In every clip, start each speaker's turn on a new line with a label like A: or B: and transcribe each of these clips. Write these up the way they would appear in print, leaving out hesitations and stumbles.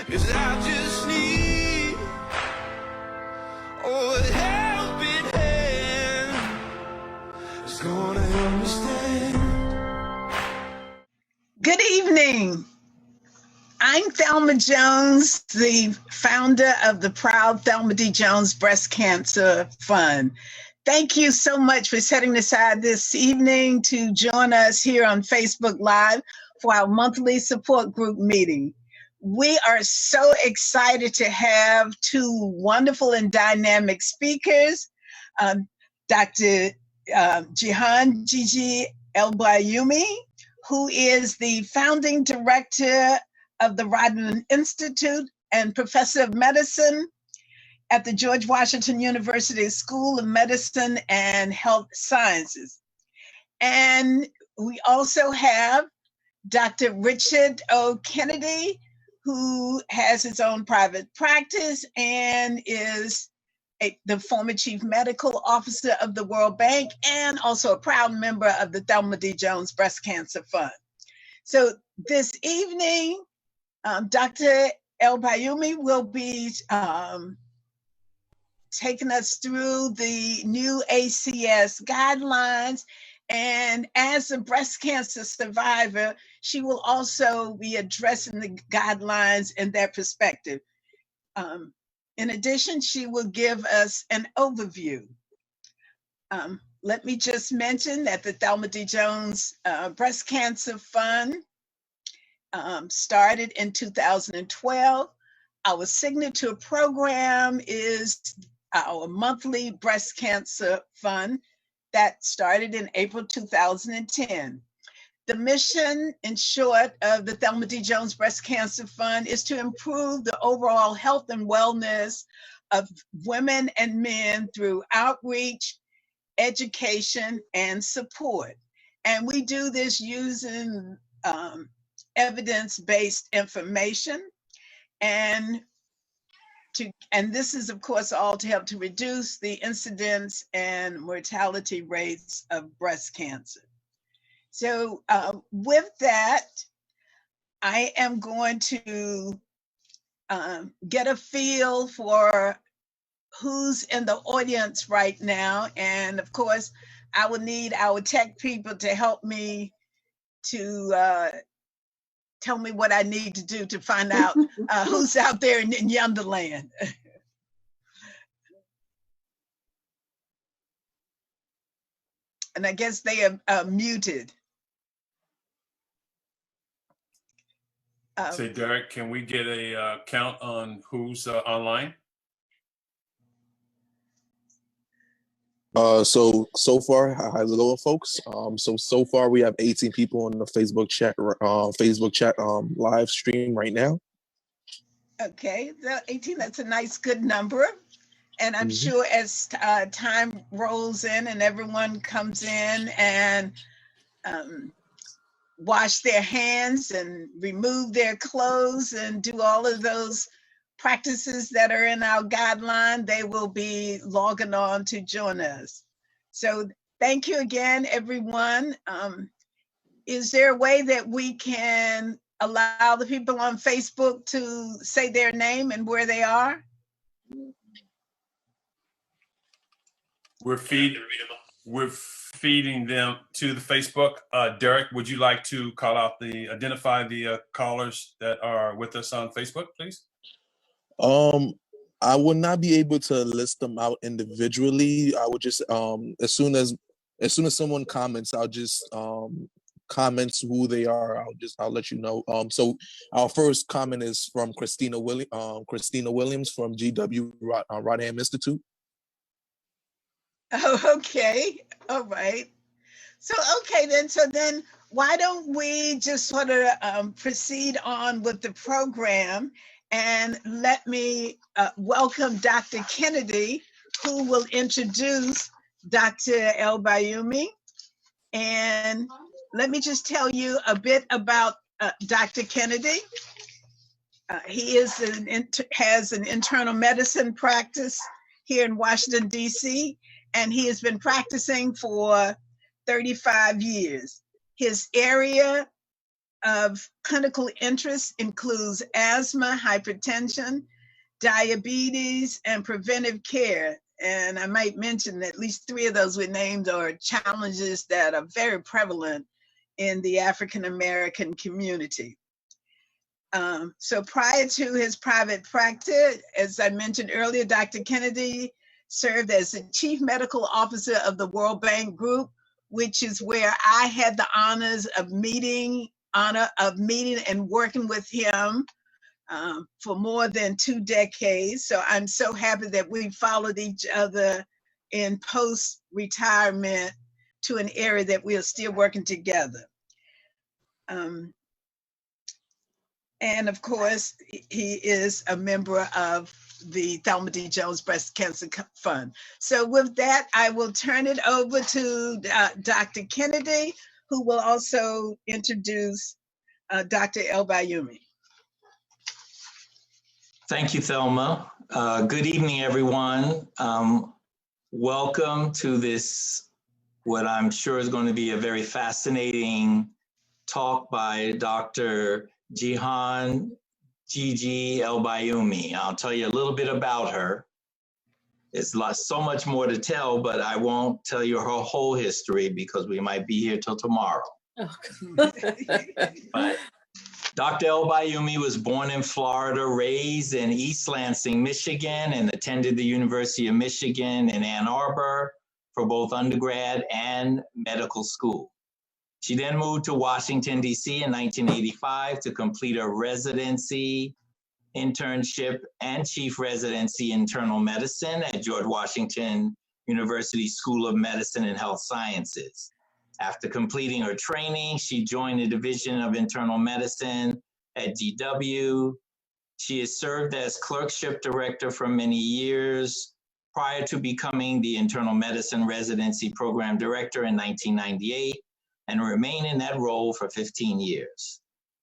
A: 'cause I just need a helping hand. It's gonna help me stand.
B: Good evening. I'm Thelma Jones, the founder of the proud Thelma D. Jones Breast Cancer Fund. Thank you so much for setting aside this evening to join us here on Facebook Live for our monthly support group meeting. We are so excited to have two wonderful and dynamic speakers, Dr. Jihan Gigi Elbayumi, who is the founding director of the Rodman Institute and professor of medicine at the George Washington University School of Medicine and Health Sciences. And we also have Dr. Richard O. Kennedy, who has his own private practice and is the former chief medical officer of the World Bank and also a proud member of the Thelma D. Jones Breast Cancer Fund. So this evening, Dr. Elbayumi will be taking us through the new ACS guidelines. And as a breast cancer survivor, she will also be addressing the guidelines in their perspective. In addition, she will give us an overview. Let me just mention that the Thelma D. Jones Breast Cancer Fund started in 2012. Our signature program is our monthly breast cancer fund that started in April 2010. The mission, in short, of the Thelma D. Jones Breast Cancer Fund is to improve the overall health and wellness of women and men through outreach, education, and support. And we do this using evidence-based information, and this is, of course, all to help to reduce the incidence and mortality rates of breast cancer. So with that, I am going to get a feel for who's in the audience right now. And of course, I will need our tech people to help me to tell me what I need to do to find out who's out there in Yonderland. And I guess they are muted.
C: Say, Derek, can we get a count on who's online?
D: So far, how's it going, folks? So far we have 18 people on the Facebook chat live stream right now.
B: Okay, 18, that's a nice, good number. And I'm sure as time rolls in and everyone comes in and wash their hands and remove their clothes and do all of those practices that are in our guideline, they will be logging on to join us. So thank you again, everyone. Is there a way that we can allow the people on Facebook to say their name and where they are?
C: We're feeding them to the Facebook. Derek, would you like to identify the callers that are with us on Facebook, please?
D: I would not be able to list them out individually. I would just as soon as someone comments, I'll just comment who they are. I'll let you know. So our first comment is from Christina Williams from GW Rodham Institute.
B: Oh, okay. All right. So, okay, then why don't we just sort of proceed on with the program, and let me welcome Dr. Kennedy, who will introduce Dr. Elbayumi. And let me just tell you a bit about Dr. Kennedy. He has an internal medicine practice here in Washington, D.C., and he has been practicing for 35 years. His area of clinical interest includes asthma, hypertension, diabetes, and preventive care. And I might mention that at least 3 of those we named are challenges that are very prevalent in the African American community. So prior to his private practice, as I mentioned earlier, Dr. Kennedy served as the Chief Medical Officer of the World Bank Group, which is where I had the honor of meeting and working with him for more than 2 decades. So I'm so happy that we followed each other in post-retirement to an area that we are still working together. And of course, he is a member of the Thelma D. Jones Breast Cancer Fund. So with that, I will turn it over to Dr. Kennedy, who will also introduce Dr. El-Bayoumi.
E: Thank you, Thelma. Good evening, everyone. Welcome to this, what I'm sure is going to be a very fascinating talk by Dr. Jihan Gigi El-Bayoumi. I'll tell you a little bit about her. It's so much more to tell, but I won't tell you her whole history because we might be here till tomorrow.
F: Oh.
E: But Dr. El-Bayoumi was born in Florida, raised in East Lansing, Michigan, and attended the University of Michigan in Ann Arbor for both undergrad and medical school. She then moved to Washington, D.C. in 1985 to complete a residency, internship, and chief residency in internal medicine at George Washington University School of Medicine and Health Sciences. After completing her training, she joined the Division of Internal Medicine at GW. She has served as clerkship director for many years prior to becoming the Internal Medicine Residency Program Director in 1998 and remained in that role for 15 years.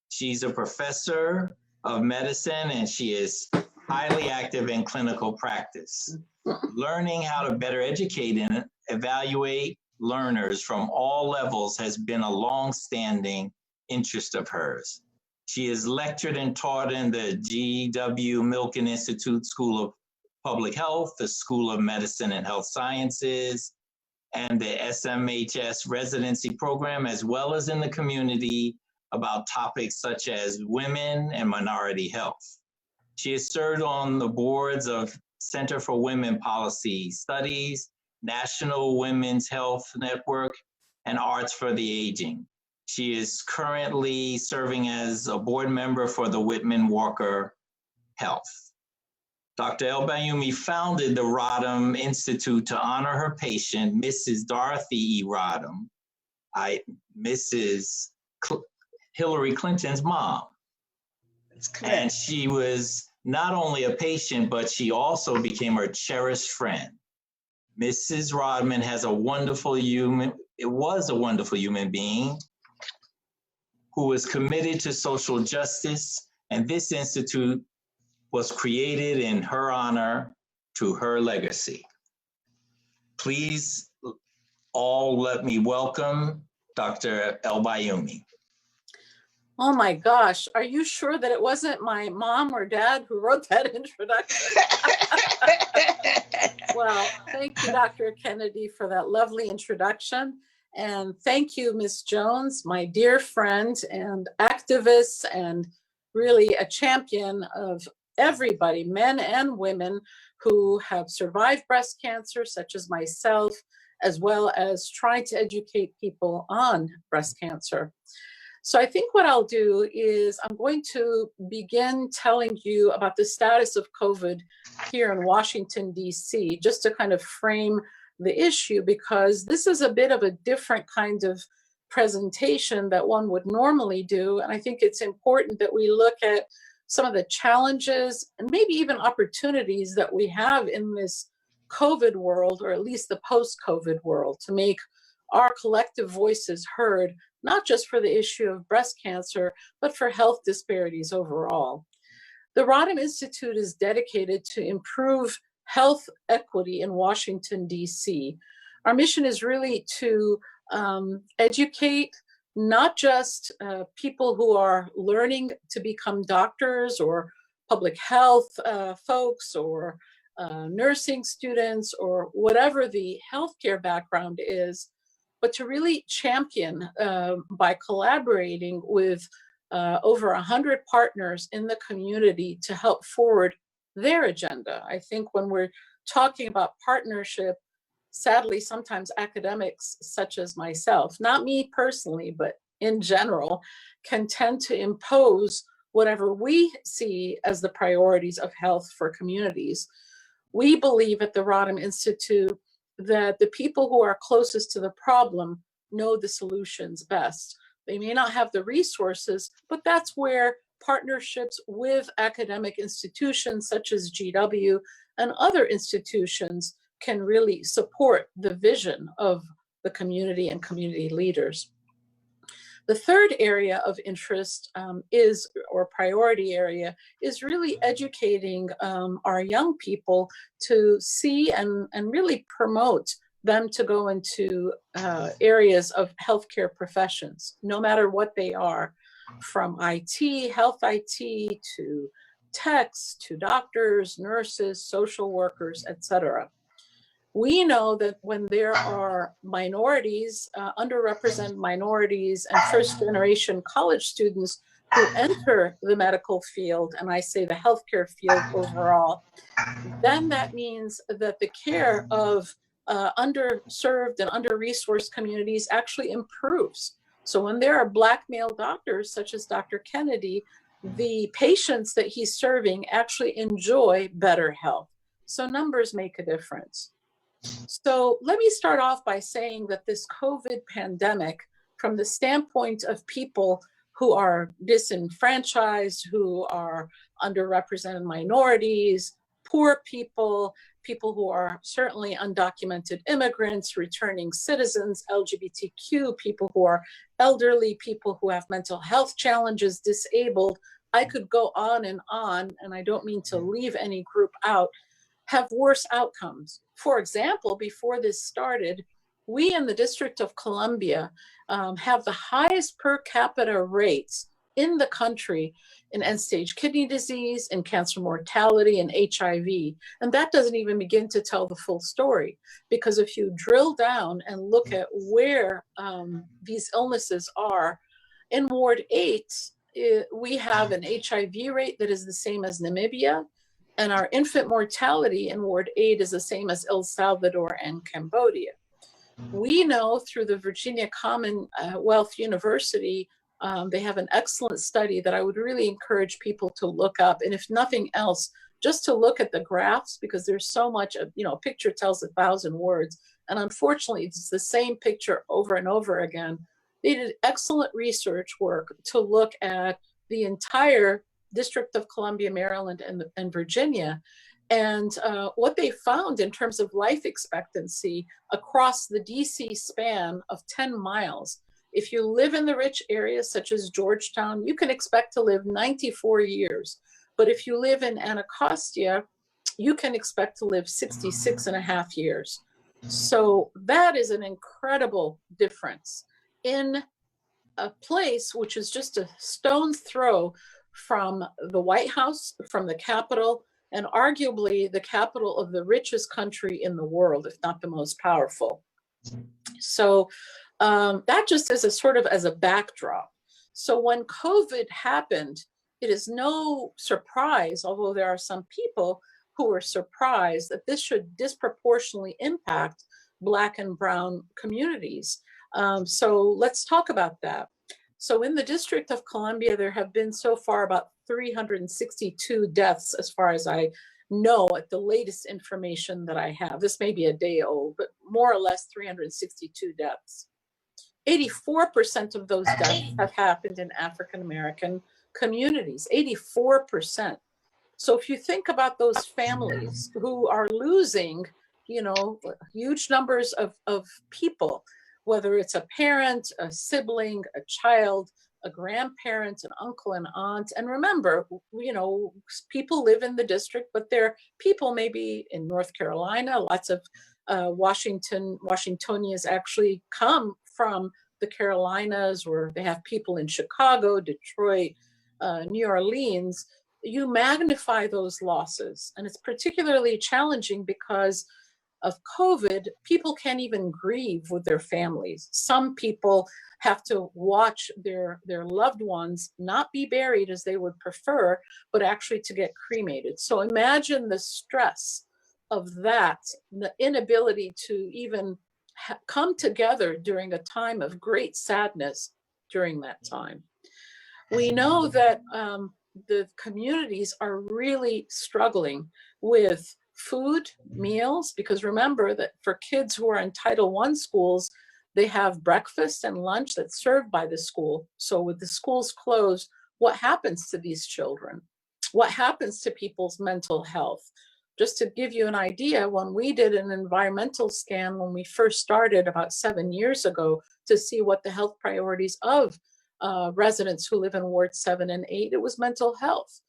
E: She's a professor of medicine and she is highly active in clinical practice. Learning how to better educate and evaluate learners from all levels has been a long-standing interest of hers. She has lectured and taught in the G.W. Milken Institute School of Public Health, the School of Medicine and Health Sciences, and the SMHS residency program, as well as in the community about topics such as women and minority health. She has served on the boards of Center for Women Policy Studies, National Women's Health Network, and Arts for the Aging. She is currently serving as a board member for the Whitman Walker Health. Dr. El-Bayoumi founded the Rodham Institute to honor her patient, Mrs. Dorothy E. Rodham, Mrs. Hillary Clinton's mom.
B: That's correct.
E: And she was not only a patient, but she also became her cherished friend. Mrs. Rodman was a wonderful human being who was committed to social justice, and this institute was created in her honor to her legacy. Please all let me welcome Dr. El-Bayoumi.
F: Oh my gosh, are you sure that it wasn't my mom or dad who wrote that introduction? Well, thank you, Dr. Kennedy, for that lovely introduction. And thank you, Ms. Jones, my dear friend and activist and really a champion of everybody, men and women who have survived breast cancer, such as myself, as well as trying to educate people on breast cancer. So I think what I'll do is I'm going to begin telling you about the status of COVID here in Washington, D.C., just to kind of frame the issue, because this is a bit of a different kind of presentation that one would normally do. And I think it's important that we look at some of the challenges and maybe even opportunities that we have in this COVID world, or at least the post-COVID world, to make our collective voices heard, not just for the issue of breast cancer, but for health disparities overall. The Rodham Institute is dedicated to improve health equity in Washington, D.C. Our mission is really to educate, not just people who are learning to become doctors or public health folks or nursing students or whatever the healthcare background is, but to really champion by collaborating with over 100 partners in the community to help forward their agenda. I think when we're talking about partnership, sadly, sometimes academics such as myself, not me personally, but in general, can tend to impose whatever we see as the priorities of health for communities. We believe at the Rodham Institute that the people who are closest to the problem know the solutions best. They may not have the resources, but that's where partnerships with academic institutions such as GW and other institutions can really support the vision of the community and community leaders. The third area of interest or priority area, is really educating our young people to see and really promote them to go into areas of healthcare professions, no matter what they are, from IT, health IT, to techs, to doctors, nurses, social workers, etc. We know that when there are minorities, underrepresented minorities, and first-generation college students who enter the medical field, and I say the healthcare field overall, then that means that the care of underserved and under-resourced communities actually improves. So when there are Black male doctors, such as Dr. Kennedy, the patients that he's serving actually enjoy better health. So numbers make a difference. So let me start off by saying that this COVID pandemic, from the standpoint of people who are disenfranchised, who are underrepresented minorities, poor people, people who are certainly undocumented immigrants, returning citizens, LGBTQ, people who are elderly, people who have mental health challenges, disabled, I could go on, and I don't mean to leave any group out, have worse outcomes. For example, before this started, we in the District of Columbia have the highest per capita rates in the country in end-stage kidney disease, in cancer mortality, and HIV. And that doesn't even begin to tell the full story, because if you drill down and look at where these illnesses are, in Ward 8, we have an HIV rate that is the same as Namibia, and our infant mortality in Ward 8 is the same as El Salvador and Cambodia. We know through the Virginia Commonwealth University, they have an excellent study that I would really encourage people to look up. And if nothing else, just to look at the graphs, because there's so much of, a picture tells 1,000 words. And unfortunately, it's the same picture over and over again. They did excellent research work to look at the entire District of Columbia, Maryland, and Virginia. And what they found in terms of life expectancy across the DC span of 10 miles, if you live in the rich areas such as Georgetown, you can expect to live 94 years. But if you live in Anacostia, you can expect to live 66 and a half years. So that is an incredible difference in a place which is just a stone's throw from the White House, from the Capitol, and arguably the capital of the richest country in the world, if not the most powerful. So that just is as a backdrop. So when COVID happened, it is no surprise, although there are some people who were surprised, that this should disproportionately impact Black and Brown communities. So let's talk about that. So in the District of Columbia, there have been so far about 362 deaths, as far as I know, at the latest information that I have. This may be a day old, but more or less 362 deaths. 84% of those deaths have happened in African-American communities, 84%. So if you think about those families who are losing, huge numbers of people, whether it's a parent, a sibling, a child, a grandparent, an uncle, an aunt. And remember, people live in the district, but there are people maybe in North Carolina, lots of Washingtonians actually come from the Carolinas, or they have people in Chicago, Detroit, New Orleans, you magnify those losses. And it's particularly challenging because of COVID. People can't even grieve with their families. Some people have to watch their loved ones not be buried as they would prefer, but actually to get cremated. So imagine the stress of that, the inability to even come together during a time of great sadness during that time. We know that the communities are really struggling with food, meals, because remember that for kids who are in Title I schools, they have breakfast and lunch that's served by the school. So with the schools closed, what happens to these children? What happens to people's mental health? Just to give you an idea, when we did an environmental scan when we first started about 7 years ago to see what the health priorities of residents who live in Ward 7 and 8, it was mental health.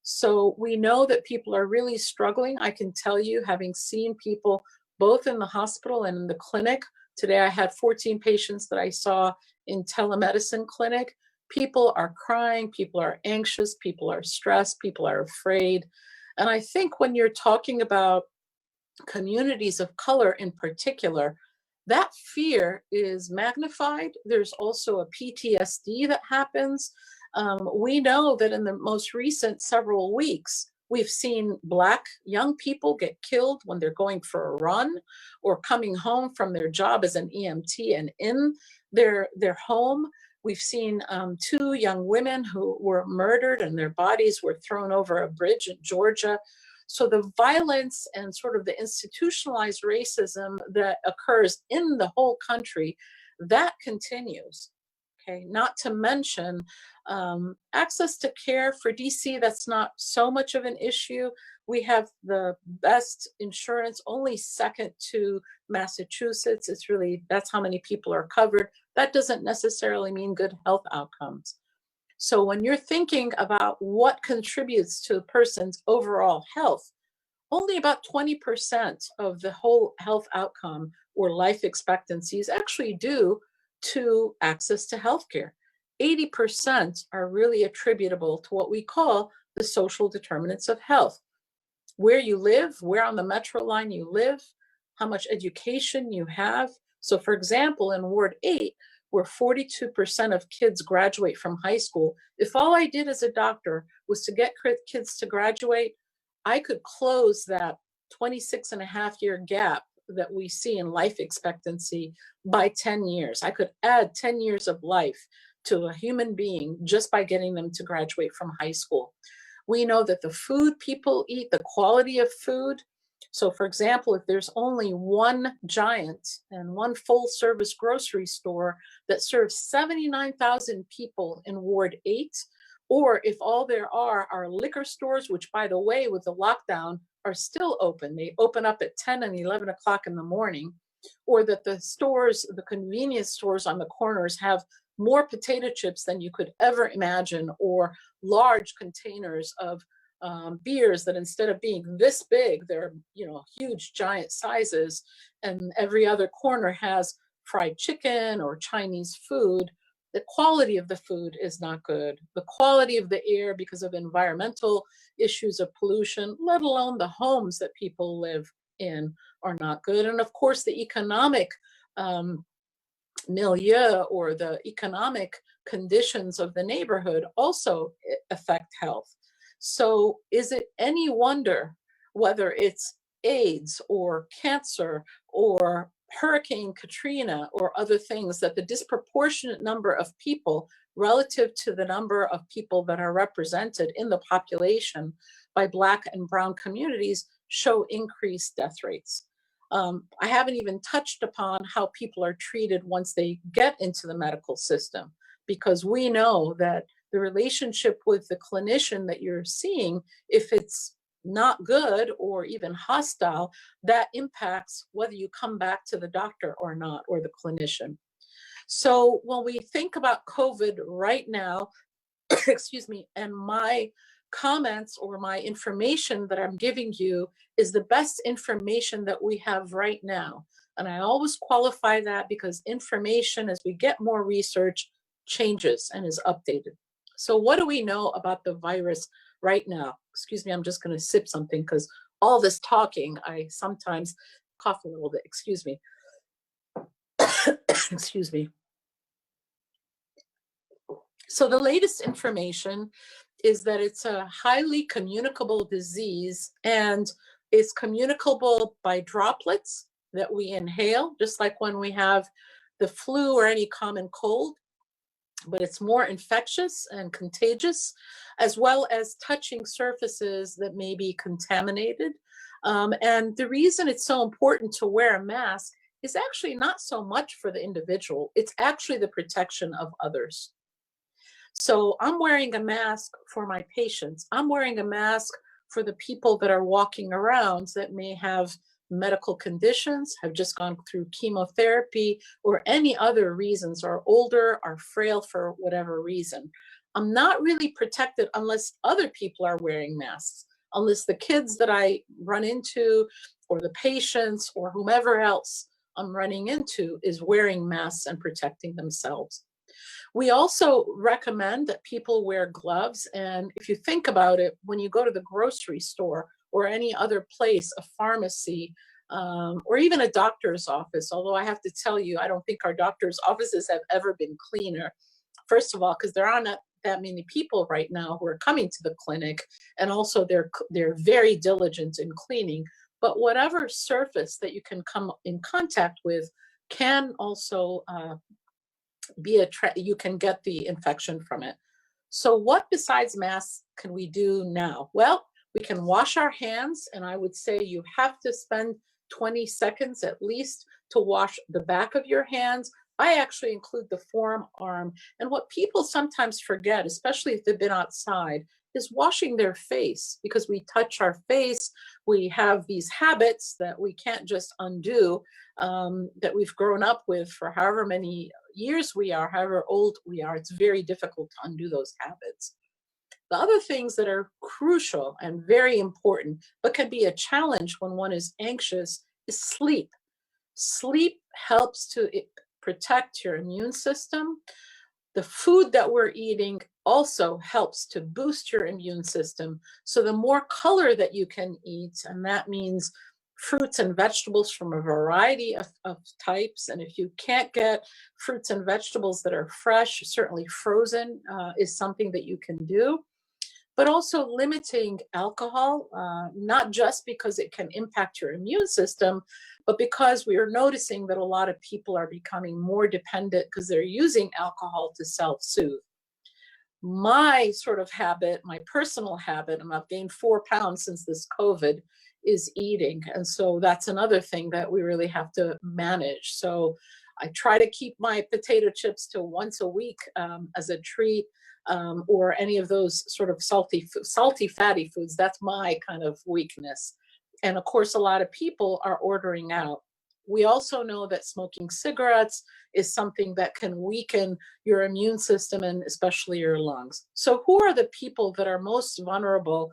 F: So we know that people are really struggling. I can tell you, having seen people both in the hospital and in the clinic, today I had 14 patients that I saw in telemedicine clinic. People are crying, people are anxious, people are stressed, people are afraid. And I think when you're talking about communities of color in particular, that fear is magnified. There's also a PTSD that happens. We know that in the most recent several weeks, we've seen Black young people get killed when they're going for a run or coming home from their job as an EMT and in their home. We've seen 2 young women who were murdered and their bodies were thrown over a bridge in Georgia. So the violence and sort of the institutionalized racism that occurs in the whole country, that continues. Okay, not to mention access to care for DC, that's not so much of an issue. We have the best insurance, only second to Massachusetts. It's really, that's how many people are covered. That doesn't necessarily mean good health outcomes. So when you're thinking about what contributes to a person's overall health, only about 20% of the whole health outcome or life expectancy is actually due to access to healthcare. 80% are really attributable to what we call the social determinants of health. Where you live, where on the metro line you live, how much education you have. So for example, in Ward 8, where 42% of kids graduate from high school, if all I did as a doctor was to get kids to graduate, I could close that 26.5-year gap that we see in life expectancy by 10 years. I could add 10 years of life to a human being just by getting them to graduate from high school. We know that the food people eat, the quality of food. So for example, if there's only one Giant and one full service grocery store that serves 79,000 people in Ward 8, or if all there are liquor stores, which by the way, with the lockdown are still open. They open up at 10 and 11 o'clock in the morning, or that the stores, the convenience stores on the corners have more potato chips than you could ever imagine, or large containers of beers that instead of being this big, they're huge giant sizes, and every other corner has fried chicken or Chinese food. The quality of the food is not good. The quality of the air, because of environmental issues of pollution, let alone the homes that people live in, are not good. And of course, the economic milieu or the economic conditions of the neighborhood also affect health. So is it any wonder whether it's AIDS or cancer or Hurricane Katrina or other things, that the disproportionate number of people relative to the number of people that are represented in the population by Black and Brown communities show increased death rates? I haven't even touched upon how people are treated once they get into the medical system, because we know that the relationship with the clinician that you're seeing, if it's not good or even hostile, that impacts whether you come back to the doctor or not, or the clinician. So when we think about COVID right now, excuse me, and my comments or my information that I'm giving you is the best information that we have right now. And I always qualify that because information, as we get more research, changes and is updated. So what do we know about the virus right now? Excuse me, I'm just going to sip something because all this talking, I sometimes cough a little bit. Excuse me. Excuse me. So the latest information is that it's a highly communicable disease, and it's communicable by droplets that we inhale, just like when we have the flu or any common cold, but it's more infectious and contagious, as well as touching surfaces that may be contaminated. And the reason it's so important to wear a mask is actually not so much for the individual, it's actually the protection of others. So I'm wearing a mask for my patients. I'm wearing a mask for the people that are walking around that may have medical conditions, have just gone through chemotherapy, or any other reasons, are older, are frail for whatever reason. I'm not really protected unless other people are wearing masks, unless the kids that I run into, or the patients, or whomever else I'm running into is wearing masks and protecting themselves. We also recommend that people wear gloves. And if you think about it, when you go to the grocery store or any other place, a pharmacy, or even a doctor's office, although I have to tell you, I don't think our doctor's offices have ever been cleaner. First of all, because there are not that many people right now who are coming to the clinic, and also they're very diligent in cleaning. But whatever surface that you can come in contact with can also you can get the infection from it. So what besides masks can we do now? Well, we can wash our hands, and I would say you have to spend 20 seconds at least to wash the back of your hands. I actually include the forearm. And what people sometimes forget, especially if they've been outside, is washing their face, because we touch our face. We have these habits that we can't just undo, that we've grown up with for however many years we are, however old we are. It's very difficult to undo those habits. The other things that are crucial and very important, but can be a challenge when one is anxious, is sleep. Sleep helps to protect your immune system. The food that we're eating also helps to boost your immune system. So the more color that you can eat, and that means fruits and vegetables from a variety of types. And if you can't get fruits and vegetables that are fresh, certainly frozen is something that you can do. But also limiting alcohol, not just because it can impact your immune system, but because we are noticing that a lot of people are becoming more dependent because they're using alcohol to self-soothe. My sort of habit, my personal habit, and I've gained 4 pounds since this COVID, is eating. And so that's another thing that we really have to manage. So I try to keep my potato chips to once a week as a treat, or any of those sort of salty, fatty foods. That's my kind of weakness. And of course, a lot of people are ordering out. We also know that smoking cigarettes is something that can weaken your immune system and especially your lungs. So who are the people that are most vulnerable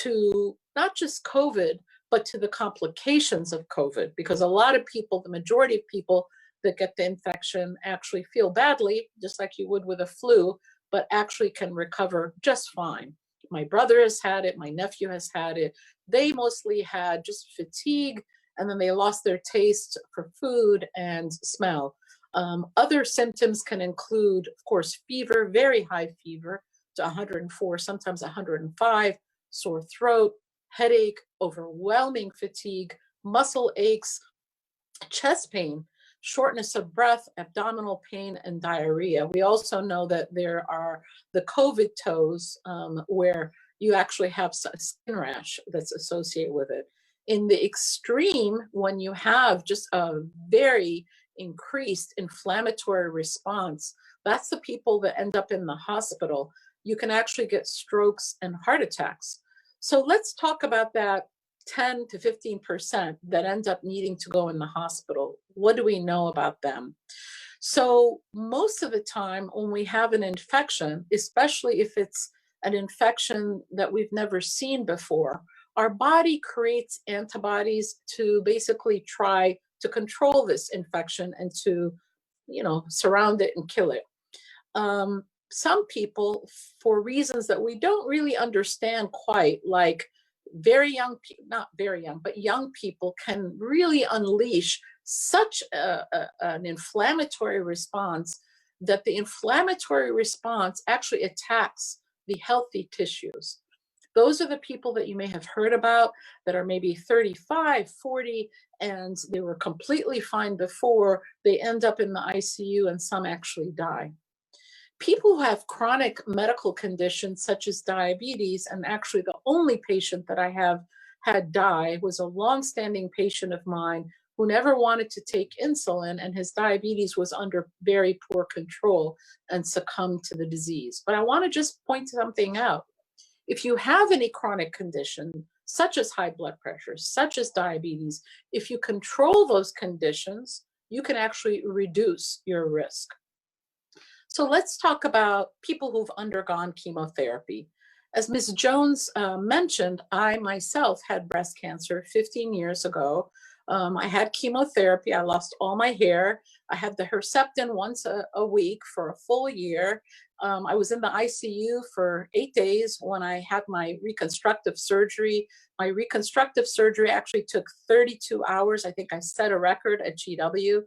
F: to not just COVID, but to the complications of COVID? Because a lot of people, the majority of people that get the infection actually feel badly, just like you would with a flu, but actually can recover just fine. My brother has had it, my nephew has had it. They mostly had just fatigue, and then they lost their taste for food and smell. Other symptoms can include, of course, fever, very high fever to 104, sometimes 105, sore throat, headache, overwhelming fatigue, muscle aches, chest pain, shortness of breath, abdominal pain, and diarrhea. We also know that there are the COVID toes, where you actually have a skin rash that's associated with it. In the extreme, when you have just a very increased inflammatory response, that's the people that end up in the hospital. You can actually get strokes and heart attacks. So let's talk about that 10 to 15% that end up needing to go in the hospital. What do we know about them? So most of the time when we have an infection, especially if it's an infection that we've never seen before, our body creates antibodies to basically try to control this infection and to, surround it and kill it. Some people, for reasons that we don't really understand quite, like very young people, not very young, but young people can really unleash such an inflammatory response that the inflammatory response actually attacks the healthy tissues. Those are the people that you may have heard about that are maybe 35, 40, and they were completely fine before. They end up in the ICU and some actually die. People who have chronic medical conditions such as diabetes, and actually the only patient that I have had die was a longstanding patient of mine who never wanted to take insulin, and his diabetes was under very poor control and succumbed to the disease. But I want to just point something out. If you have any chronic condition, such as high blood pressure, such as diabetes, if you control those conditions, you can actually reduce your risk. So let's talk about people who've undergone chemotherapy. As Ms. Jones mentioned, I myself had breast cancer 15 years ago. I had chemotherapy. I lost all my hair. I had the Herceptin once a week for a full year. I was in the ICU for 8 days when I had my reconstructive surgery. My reconstructive surgery actually took 32 hours. I think I set a record at GW.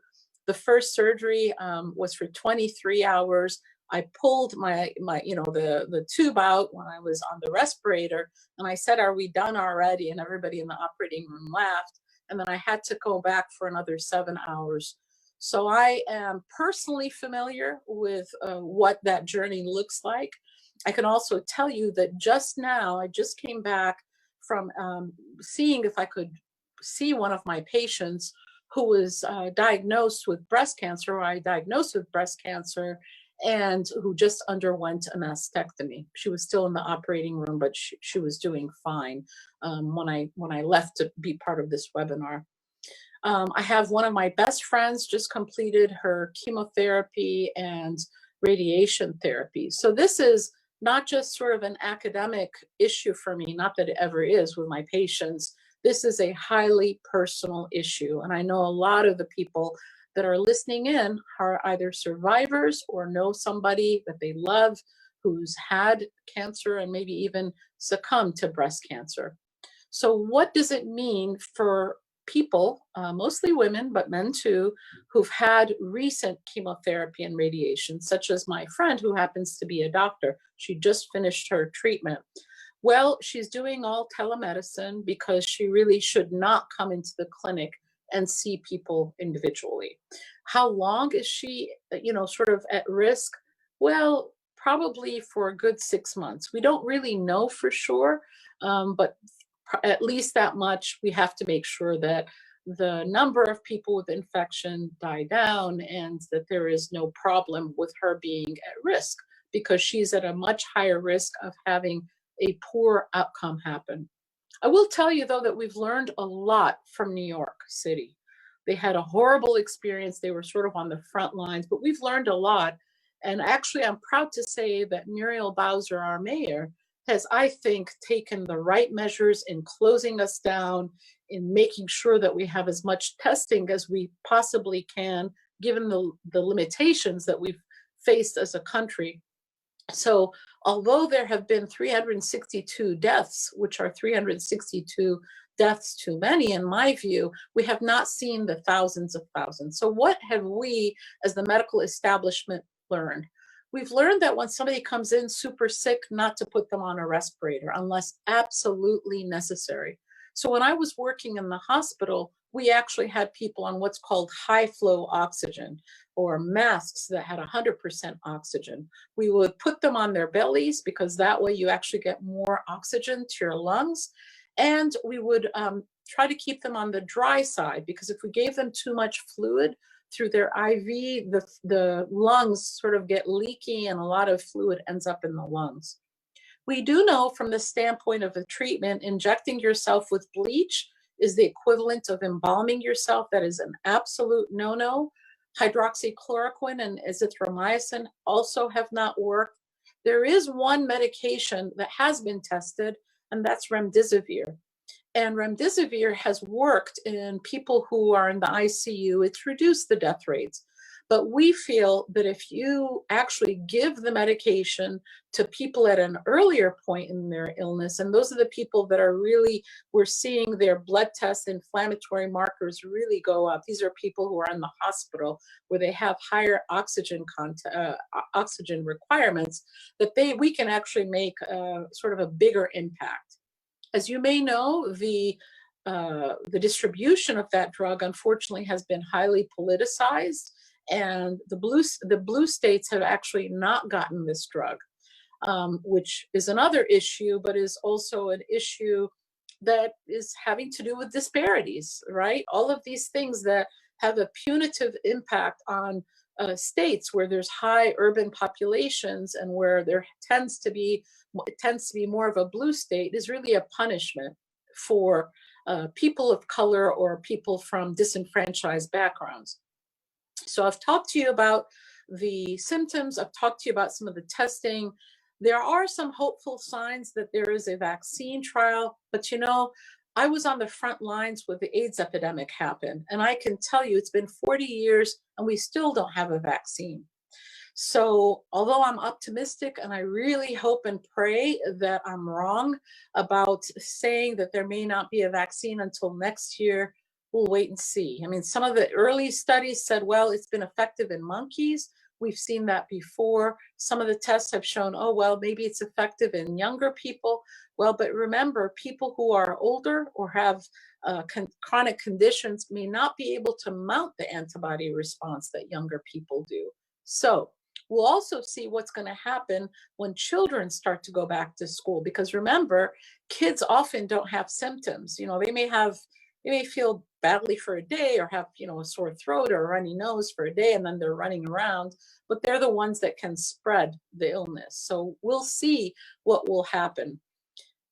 F: The first surgery was for 23 hours. I pulled the tube out when I was on the respirator, and I said, "Are we done already?" And everybody in the operating room laughed. And then I had to go back for another 7 hours. So I am personally familiar with what that journey looks like. I can also tell you that just now, I just came back from seeing if I could see one of my patients who was diagnosed with breast cancer, or I diagnosed with breast cancer, and who just underwent a mastectomy. She was still in the operating room, but she was doing fine when I left to be part of this webinar. I have one of my best friends just completed her chemotherapy and radiation therapy. So this is not just sort of an academic issue for me, not that it ever is with my patients. This is a highly personal issue. And I know a lot of the people that are listening in are either survivors or know somebody that they love who's had cancer and maybe even succumbed to breast cancer. So what does it mean for people, mostly women, but men too, who've had recent chemotherapy and radiation, such as my friend who happens to be a doctor? She just finished her treatment. Well, she's doing all telemedicine because she really should not come into the clinic and see people individually. How long is she, sort of at risk? Well, probably for a good 6 months. We don't really know for sure, but at least that much. We have to make sure that the number of people with infection die down and that there is no problem with her being at risk, because she's at a much higher risk of having a poor outcome happen. I will tell you, though, that we've learned a lot from New York City. They had a horrible experience. They were sort of on the front lines, but we've learned a lot. And actually, I'm proud to say that Muriel Bowser, our mayor, has, I think, taken the right measures in closing us down, in making sure that we have as much testing as we possibly can, given the limitations that we've faced as a country. So although there have been 362 deaths, which are 362 deaths too many, in my view, we have not seen the thousands of thousands. So what have we as the medical establishment learned? We've learned that when somebody comes in super sick, not to put them on a respirator unless absolutely necessary. So when I was working in the hospital, we actually had people on what's called high flow oxygen, or masks that had 100% oxygen. We would put them on their bellies because that way you actually get more oxygen to your lungs. And we would try to keep them on the dry side, because if we gave them too much fluid through their IV, the lungs sort of get leaky and a lot of fluid ends up in the lungs. We do know from the standpoint of the treatment, injecting yourself with bleach is the equivalent of embalming yourself. That is an absolute no-no. Hydroxychloroquine and azithromycin also have not worked. There is one medication that has been tested, and that's remdesivir. And remdesivir has worked in people who are in the ICU. It's reduced the death rates. But we feel that if you actually give the medication to people at an earlier point in their illness, and those are the people that are really, we're seeing their blood test inflammatory markers really go up. These are people who are in the hospital where they have higher oxygen oxygen requirements, that we can actually make sort of a bigger impact. As you may know, the distribution of that drug, unfortunately, has been highly politicized, and the blue states have actually not gotten this drug, which is another issue, but is also an issue that is having to do with disparities, right? All of these things that have a punitive impact on states where there's high urban populations and where there tends to be more of a blue state is really a punishment for people of color or people from disenfranchised backgrounds. So I've talked to you about the symptoms. I've talked to you about some of the testing. There are some hopeful signs that there is a vaccine trial, but you know, I was on the front lines when the AIDS epidemic happened, and I can tell you it's been 40 years and we still don't have a vaccine. So although I'm optimistic and I really hope and pray that I'm wrong about saying that there may not be a vaccine until next year, we'll wait and see. I mean, some of the early studies said, well, it's been effective in monkeys. We've seen that before. Some of the tests have shown, oh, well, maybe it's effective in younger people. Well, but remember, people who are older or have chronic conditions may not be able to mount the antibody response that younger people do. So we'll also see what's going to happen when children start to go back to school, because remember, kids often don't have symptoms. You know, they may feel badly for a day or have, you know, a sore throat or a runny nose for a day, and then they're running around, but they're the ones that can spread the illness. So we'll see what will happen.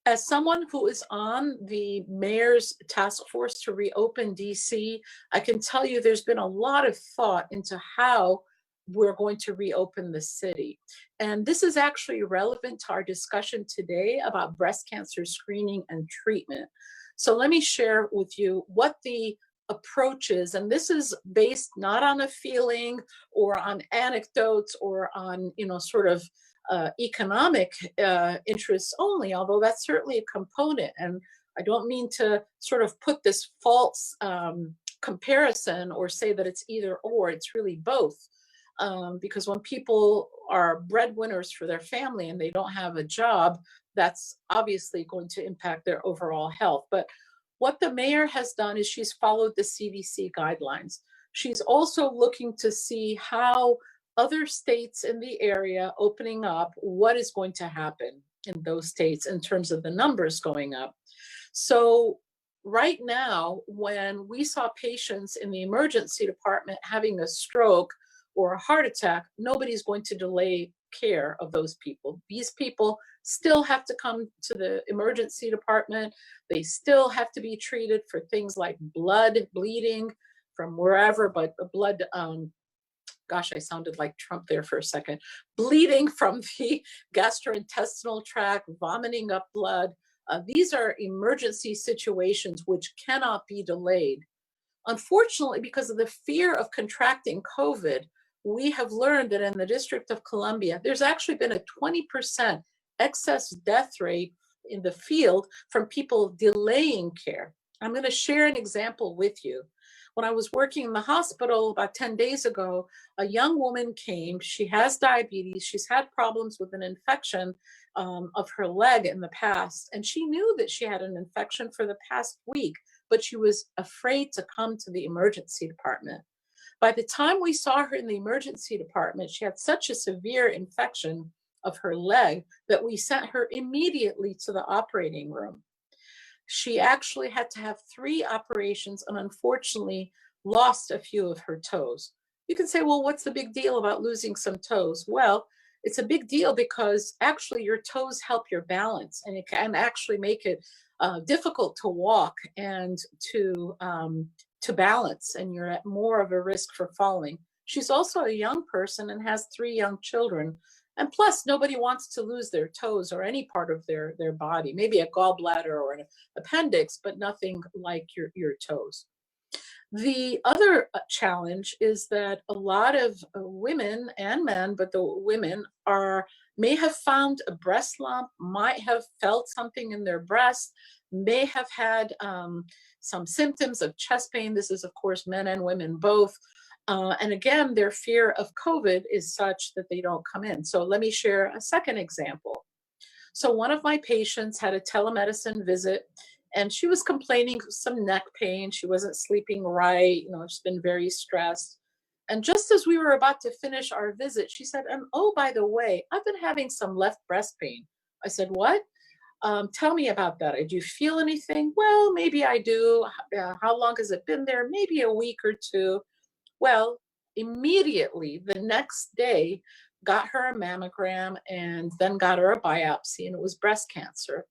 F: As someone who is on the mayor's task force to reopen DC, I can tell you there's been a lot of thought into how we're going to reopen the city. And this is actually relevant to our discussion today about breast cancer screening and treatment. So let me share with you what the approach is. And this is based not on a feeling or on anecdotes or on, you know, sort of economic interests only, although that's certainly a component. And I don't mean to sort of put this false comparison or say that it's either or, it's really both. Because when people are breadwinners for their family and they don't have a job, that's obviously going to impact their overall health. But what the mayor has done is she's followed the CDC guidelines. She's also looking to see how other states in the area opening up, what is going to happen in those states in terms of the numbers going up. So right now, when we saw patients in the emergency department having a stroke or a heart attack, nobody's going to delay care of those people. These people still have to come to the emergency department. They still have to be treated for things like blood, bleeding from wherever, but the blood, gosh, I sounded like Trump there for a second. Bleeding from the gastrointestinal tract, vomiting up blood. These are emergency situations which cannot be delayed. Unfortunately, because of the fear of contracting COVID, we have learned that in the District of Columbia, there's actually been a 20% excess death rate in the field from people delaying care. I'm going to share an example with you. When I was working in the hospital about 10 days ago, a young woman came. She has diabetes. She's had problems with an infection of her leg in the past. And she knew that she had an infection for the past week, but she was afraid to come to the emergency department. By the time we saw her in the emergency department, she had such a severe infection of her leg that we sent her immediately to the operating room. She actually had to have 3 operations and unfortunately lost a few of her toes. You can say, well, what's the big deal about losing some toes? Well, it's a big deal because actually your toes help your balance, and it can actually make it difficult to walk and to balance, and you're at more of a risk for falling. She's also a young person and has 3 young children. And plus, nobody wants to lose their toes or any part of their body, maybe a gallbladder or an appendix, but nothing like your toes. The other challenge is that a lot of women and men, but the women may have found a breast lump, might have felt something in their breast, may have had some symptoms of chest pain. This is, of course, men and women both. And again, their fear of COVID is such that they don't come in. So let me share a second example. So one of my patients had a telemedicine visit, and she was complaining of some neck pain. She wasn't sleeping right. She's been very stressed. And just as we were about to finish our visit, she said, oh, by the way, I've been having some left breast pain. I said, what? Tell me about that. Do you feel anything? Well, maybe I do. How long has it been there? Maybe a week or two. Well, immediately the next day, got her a mammogram and then got her a biopsy, and it was breast cancer.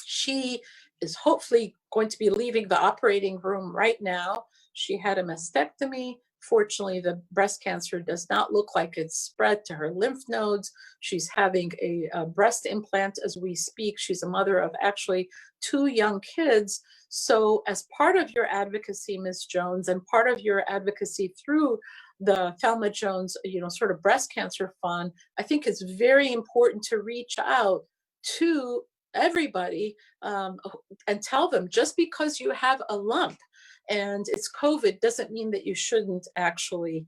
F: She is hopefully going to be leaving the operating room right now. She had a mastectomy. Fortunately, the breast cancer does not look like it's spread to her lymph nodes. She's having a breast implant as we speak. She's a mother of actually 2 young kids. So as part of your advocacy, Ms. Jones, and part of your advocacy through the Thelma Jones, sort of breast cancer fund, I think it's very important to reach out to everybody and tell them, just because you have a lump and it's COVID doesn't mean that you shouldn't actually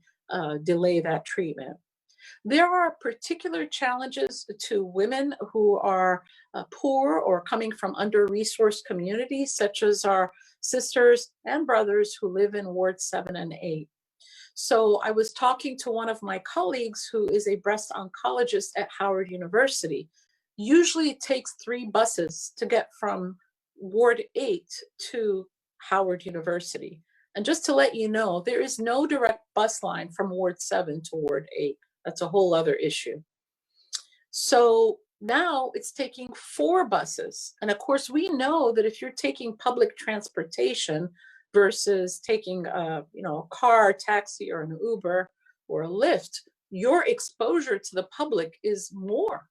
F: delay that treatment. There are particular challenges to women who are poor or coming from under-resourced communities, such as our sisters and brothers who live in Ward 7 and 8. So I was talking to one of my colleagues who is a breast oncologist at Howard University. Usually it takes 3 buses to get from Ward 8 to Howard University. And just to let you know, there is no direct bus line from Ward 7 to Ward 8. That's a whole other issue. So now it's taking 4 buses. And of course, we know that if you're taking public transportation versus taking a car, taxi, or an Uber or a Lyft, your exposure to the public is more.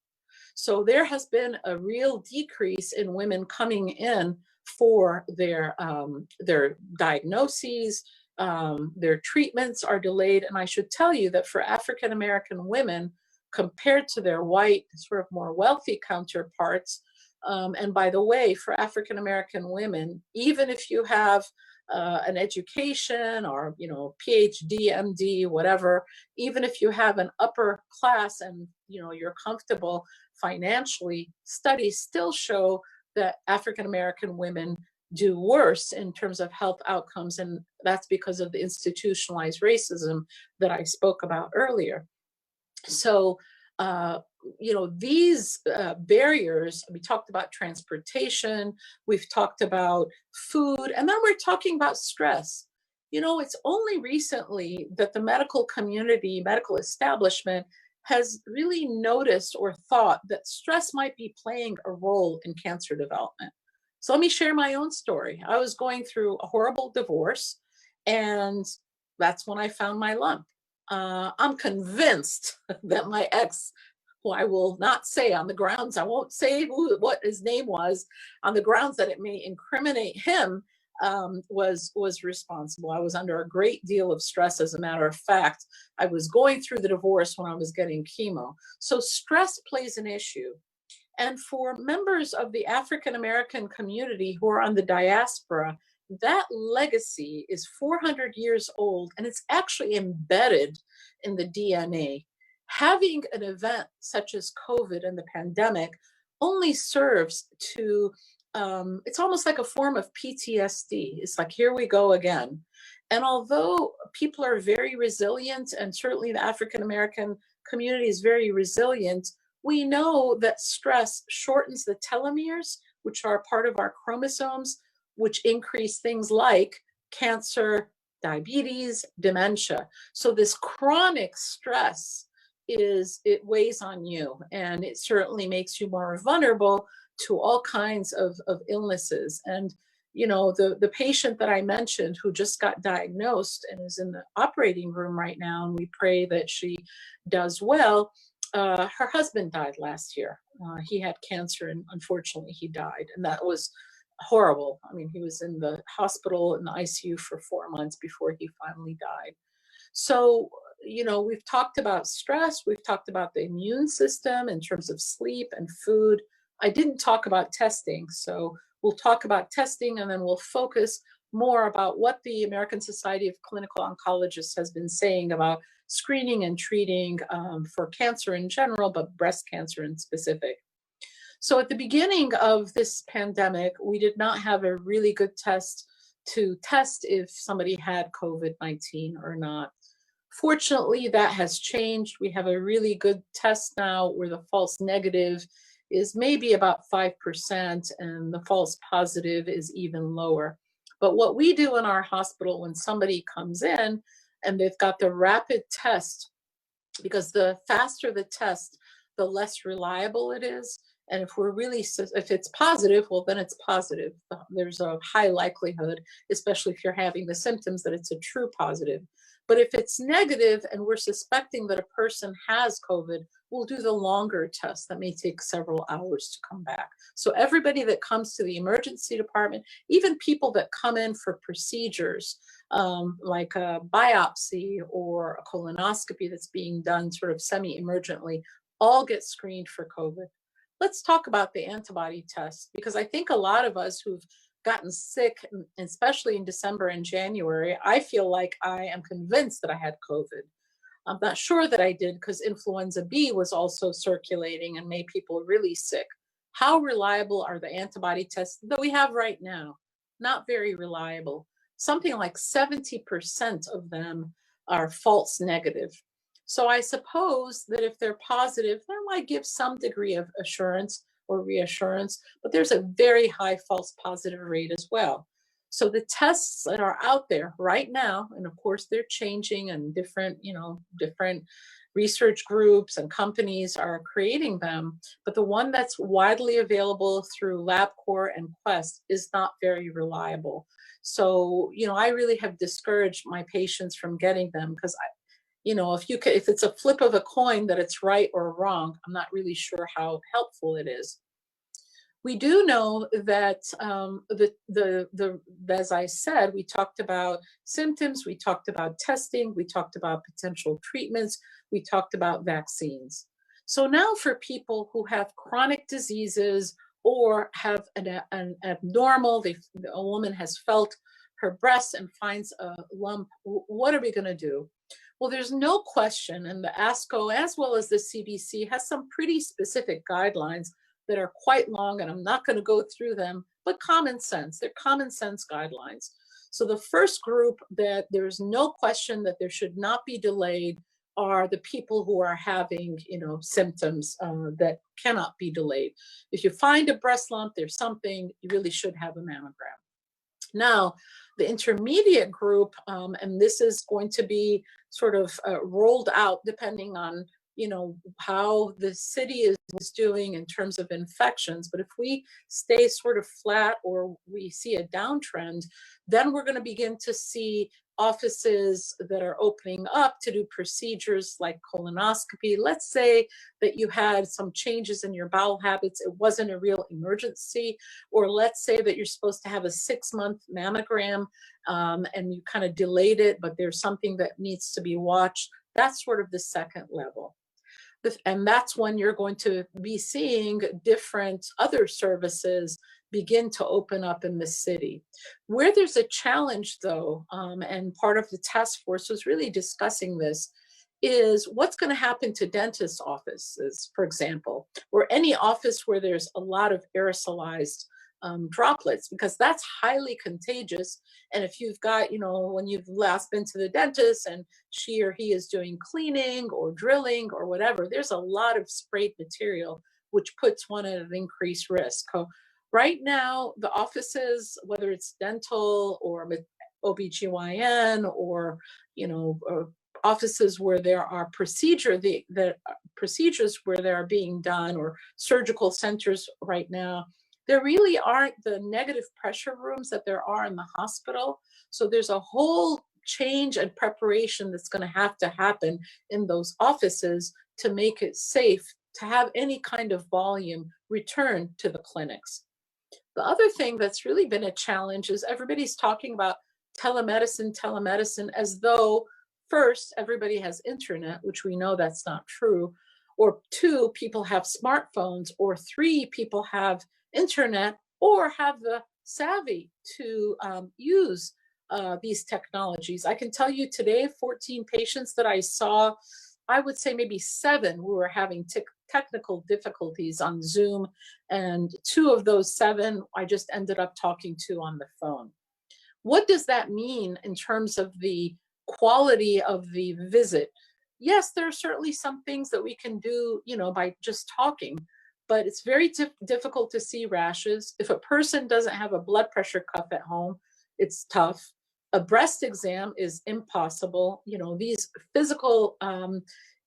F: So there has been a real decrease in women coming in for their diagnoses. Their treatments are delayed. And I should tell you that for African American women, compared to their white, sort of more wealthy counterparts, and by the way, for African American women, even if you have an education or PhD, MD, whatever, even if you have an upper class and you're comfortable financially, studies still show that African American women do worse in terms of health outcomes, and that's because of the institutionalized racism that I spoke about earlier. So these barriers, we talked about transportation, we've talked about food, and then we're talking about stress. It's only recently that the medical community, medical establishment has really noticed or thought that stress might be playing a role in cancer development. So let me share my own story. I was going through a horrible divorce, and that's when I found my lump. I'm convinced that my ex, who I will not say on the grounds, I won't say what his name was, on the grounds that it may incriminate him, was responsible. I was under a great deal of stress. As a matter of fact, I was going through the divorce when I was getting chemo. So stress plays an issue. And for members of the African American community who are on the diaspora, that legacy is 400 years old, and it's actually embedded in the DNA. Having an event such as COVID and the pandemic only serves to, it's almost like a form of PTSD. It's like, here we go again. And although people are very resilient, and certainly the African American community is very resilient, we know that stress shortens the telomeres, which are part of our chromosomes, which increase things like cancer, diabetes, dementia. So this chronic stress it weighs on you, and it certainly makes you more vulnerable to all kinds of illnesses. And the patient that I mentioned who just got diagnosed and is in the operating room right now, and we pray that she does well, her husband died last year. He had cancer and unfortunately he died. And that was horrible. I mean, he was in the hospital in the ICU for 4 months before he finally died. So, you know, we've talked about stress. We've talked about the immune system in terms of sleep and food. I didn't talk about testing. So we'll talk about testing and then we'll focus more about what the American Society of Clinical Oncologists has been saying about screening and treating for cancer in general, but breast cancer in specific. So at the beginning of this pandemic, we did not have a really good test to test if somebody had COVID-19 or not. Fortunately, that has changed. We have a really good test now where the false negative is maybe about 5% and the false positive is even lower. But what we do in our hospital when somebody comes in and they've got the rapid test, because the faster the test, the less reliable it is. And if we're really, if it's positive, well, then it's positive. There's a high likelihood, especially if you're having the symptoms, that it's a true positive. But if it's negative and we're suspecting that a person has COVID, we'll do the longer test that may take several hours to come back. So everybody that comes to the emergency department, even people that come in for procedures, like a biopsy or a colonoscopy that's being done sort of semi-emergently, all get screened for COVID. Let's talk about the antibody test, because I think a lot of us who've gotten sick, especially in December and January, I feel like I am convinced that I had COVID. I'm not sure that I did because influenza B was also circulating and made people really sick. How reliable are the antibody tests that we have right now? Not very reliable. Something like 70% of them are false negative. So I suppose that if they're positive, that might give some degree of assurance or reassurance, but there's a very high false positive rate as well. So the tests that are out there right now, and of course they're changing and different, different research groups and companies are creating them, but the one that's widely available through LabCorp and Quest is not very reliable. So, I really have discouraged my patients from getting them because if it's a flip of a coin that it's right or wrong, I'm not really sure how helpful it is. We do know that as I said, we talked about symptoms, we talked about testing, we talked about potential treatments, we talked about vaccines. So now for people who have chronic diseases or have an abnormal, a woman has felt her breast and finds a lump, what are we going to do? Well, there's no question, and the ASCO as well as the CDC has some pretty specific guidelines that are quite long, and I'm not going to go through them, but common sense. They're common sense guidelines. So the first group that there's no question that there should not be delayed are the people who are having, symptoms that cannot be delayed. If you find a breast lump, there's something, you really should have a mammogram. Now, the intermediate group, and this is going to be sort of rolled out depending on how the city is doing in terms of infections. But if we stay sort of flat or we see a downtrend, then we're going to begin to see offices that are opening up to do procedures like colonoscopy. Let's say that you had some changes in your bowel habits, it wasn't a real emergency, or let's say that you're supposed to have a 6-month mammogram and you kind of delayed it, but there's something that needs to be watched. That's sort of the second level. And that's when you're going to be seeing different other services begin to open up in the city. Where there's a challenge though, and part of the task force was really discussing this, is what's going to happen to dentist offices, for example, or any office where there's a lot of aerosolized droplets, because that's highly contagious. And if you've got, when you've last been to the dentist and she or he is doing cleaning or drilling or whatever, there's a lot of sprayed material, which puts one at an increased risk. Right now, the offices, whether it's dental or OBGYN or, offices where there are procedures where they are being done, or surgical centers right now, there really aren't the negative pressure rooms that there are in the hospital. So there's a whole change and preparation that's going to have to happen in those offices to make it safe to have any kind of volume return to the clinics. The other thing that's really been a challenge is everybody's talking about telemedicine, as though first, everybody has internet, which we know that's not true, or two, people have smartphones, or three, people have internet or have the savvy to use these technologies. I can tell you today, 14 patients that I saw, I would say maybe 7 who were having technical difficulties on Zoom, and 2 of those 7 I just ended up talking to on the phone. What does that mean in terms of the quality of the visit? Yes, there are certainly some things that we can do, by just talking, but it's very difficult to see rashes. If a person doesn't have a blood pressure cuff at home, it's tough. A breast exam is impossible. These physical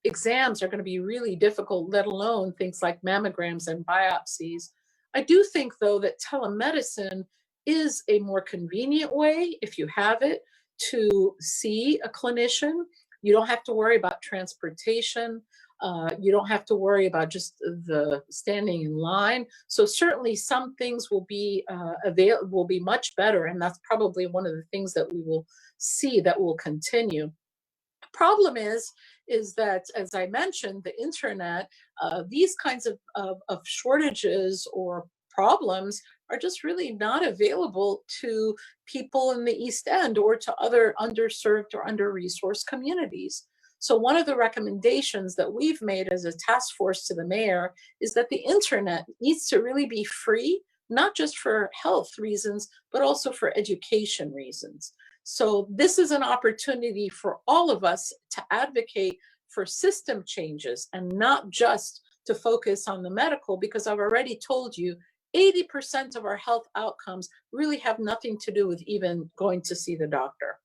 F: exams are going to be really difficult, let alone things like mammograms and biopsies. I do think, though, that telemedicine is a more convenient way, if you have it, to see a clinician. You don't have to worry about transportation. You don't have to worry about just the standing in line. So certainly some things will be will be much better, and that's probably one of the things that we will see that will continue. Problem is that, as I mentioned, the internet, these kinds of shortages or problems are just really not available to people in the East End or to other underserved or under-resourced communities. So one of the recommendations that we've made as a task force to the mayor is that the internet needs to really be free, not just for health reasons, but also for education reasons. So this is an opportunity for all of us to advocate for system changes and not just to focus on the medical, because I've already told you 80% of our health outcomes really have nothing to do with even going to see the doctor.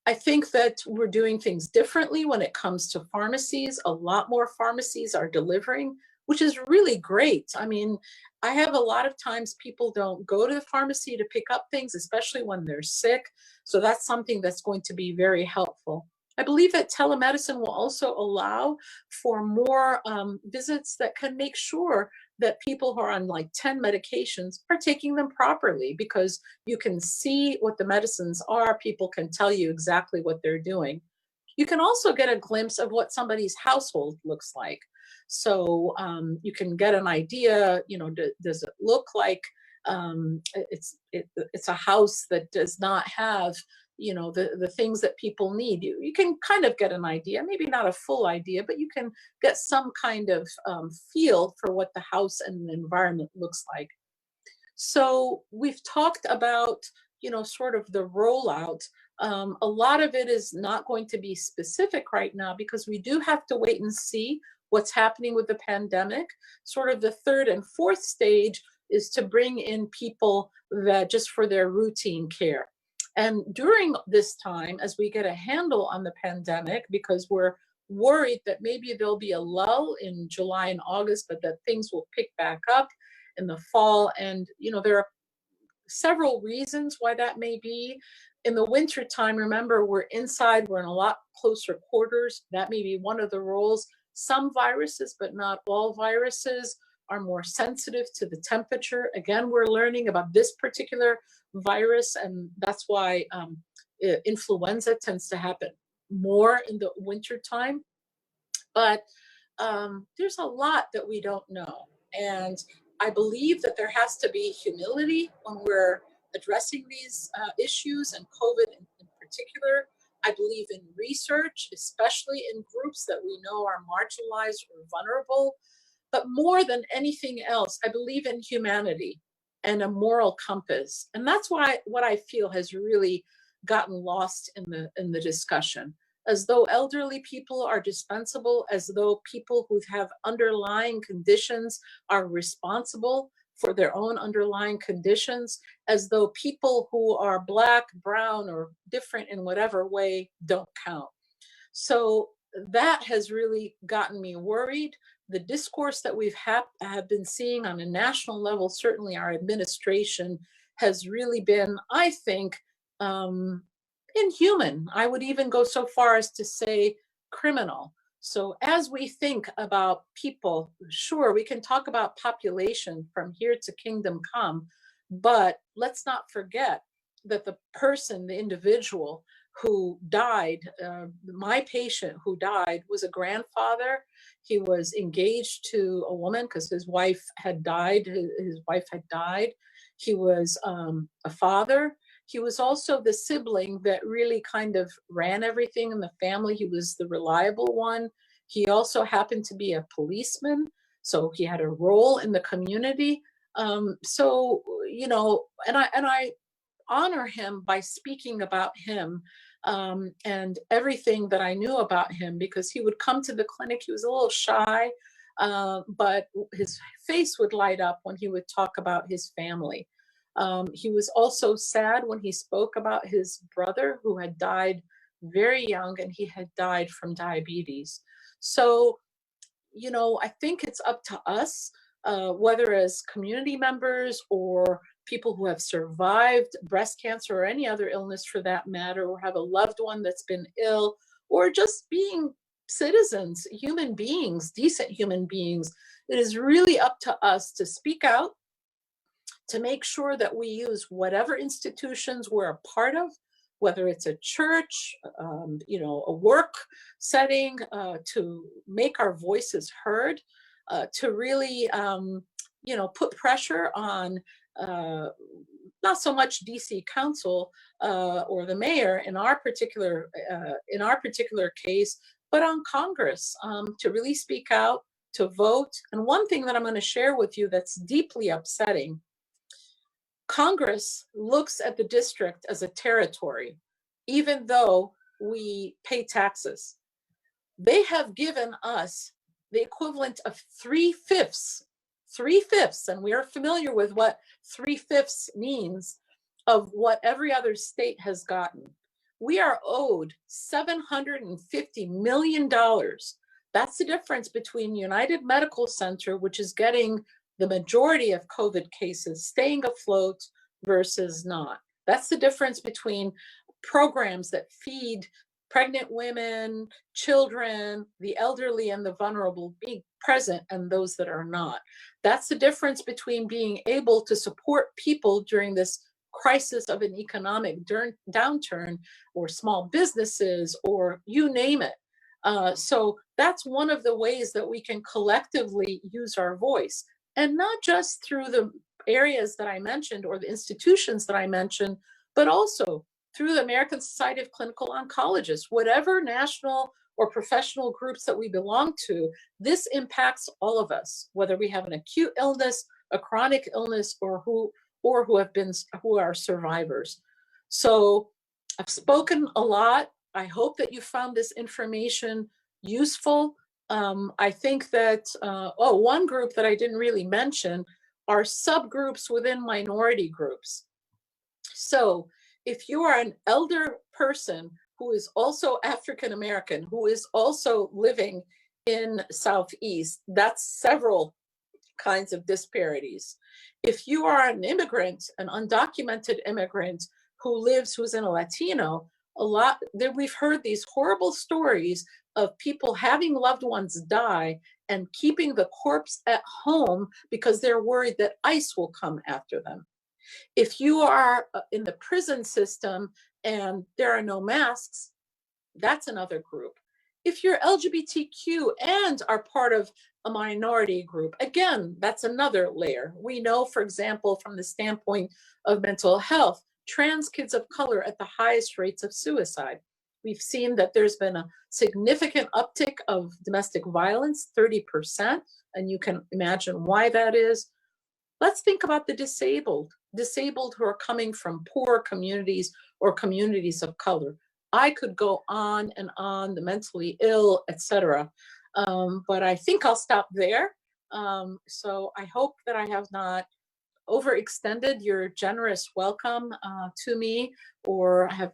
F: I think that we're doing things differently when it comes to pharmacies. A lot more pharmacies are delivering, which is really great. I mean, I have a lot of times people don't go to the pharmacy to pick up things, especially when they're sick. So that's something that's going to be very helpful. I believe that telemedicine will also allow for more visits that can make sure that people who are on like 10 medications are taking them properly, because you can see what the medicines are. People can tell you exactly what they're doing. You can also get a glimpse of what somebody's household looks like. So you can get an idea, does it look like it's a house that does not have the things that people need. You can kind of get an idea, maybe not a full idea, but you can get some kind of feel for what the house and the environment looks like. So we've talked about, sort of the rollout. A lot of it is not going to be specific right now because we do have to wait and see what's happening with the pandemic. Sort of the third and fourth stage is to bring in people that just for their routine care. And during this time, as we get a handle on the pandemic, because we're worried that maybe there'll be a lull in July and August, but that things will pick back up in the fall. And, there are several reasons why that may be. In the winter time, remember, we're inside, we're in a lot closer quarters. That may be one of the roles. Some viruses, but not all viruses, are more sensitive to the temperature. Again, we're learning about this particular virus, and that's why influenza tends to happen more in the winter time. But there's a lot that we don't know. And I believe that there has to be humility when we're addressing these issues, and COVID in particular. I believe in research, especially in groups that we know are marginalized or vulnerable. But more than anything else, I believe in humanity and a moral compass. And that's why what I feel has really gotten lost in the discussion. As though elderly people are dispensable, as though people who have underlying conditions are responsible for their own underlying conditions, as though people who are Black, brown, or different in whatever way don't count. So that has really gotten me worried. The discourse that we've have been seeing on a national level, certainly our administration, has really been, I think, inhuman. I would even go so far as to say criminal. So as we think about people, sure, we can talk about population from here to kingdom come, but let's not forget that the person, the individual who died, my patient who died was a grandfather. He was engaged to a woman because his wife had died. His wife had died. He was a father. He was also the sibling that really kind of ran everything in the family. He was the reliable one. He also happened to be a policeman, so he had a role in the community. So, you know, and I honor him by speaking about him and everything that I knew about him, because he would come to the clinic. He was a little shy, but his face would light up when he would talk about his family. He was also sad when he spoke about his brother who had died very young, and he had died from diabetes. So, you know, I think it's up to us, whether as community members or people who have survived breast cancer or any other illness for that matter, or have a loved one that's been ill, or just being citizens, human beings, decent human beings. It is really up to us to speak out, to make sure that we use whatever institutions we're a part of, whether it's a church, you know, a work setting, to make our voices heard, to really, you know, put pressure on not so much DC Council or the mayor in our particular case, but on Congress to really speak out, to vote. And one thing that I'm going to share with you that's deeply upsetting: Congress looks at the district as a territory, even though we pay taxes. They have given us the equivalent of 3/5, and we are familiar with what 3/5 means, of what every other state has gotten. We are owed $750 million. That's the difference between United Medical Center, which is getting the majority of COVID cases, staying afloat, versus not. That's the difference between programs that feed pregnant women, children, the elderly, and the vulnerable being present, and those that are not. That's the difference between being able to support people during this crisis of an economic downturn, or small businesses, or you name it. So that's one of the ways that we can collectively use our voice, and not just through the areas that I mentioned or the institutions that I mentioned, but also through the American Society of Clinical Oncologists, whatever national or professional groups that we belong to. This impacts all of us, whether we have an acute illness, a chronic illness, or who are survivors. So I've spoken a lot. I hope that you found this information useful. I think that, one group that I didn't really mention are subgroups within minority groups. So if you are an elder person who is also African American, who is also living in Southeast, that's several kinds of disparities. If you are an immigrant, an undocumented immigrant who's in a Latino, we've heard these horrible stories of people having loved ones die and keeping the corpse at home because they're worried that ICE will come after them. If you are in the prison system and there are no masks, that's another group. If you're LGBTQ and are part of a minority group, again, that's another layer. We know, for example, from the standpoint of mental health, trans kids of color at the highest rates of suicide. We've seen that there's been a significant uptick of domestic violence, 30%, and you can imagine why that is. Let's think about the disabled who are coming from poor communities or communities of color. I could go on and on, the mentally ill, etc. But I think I'll stop there. So I hope that I have not overextended your generous welcome to me, or I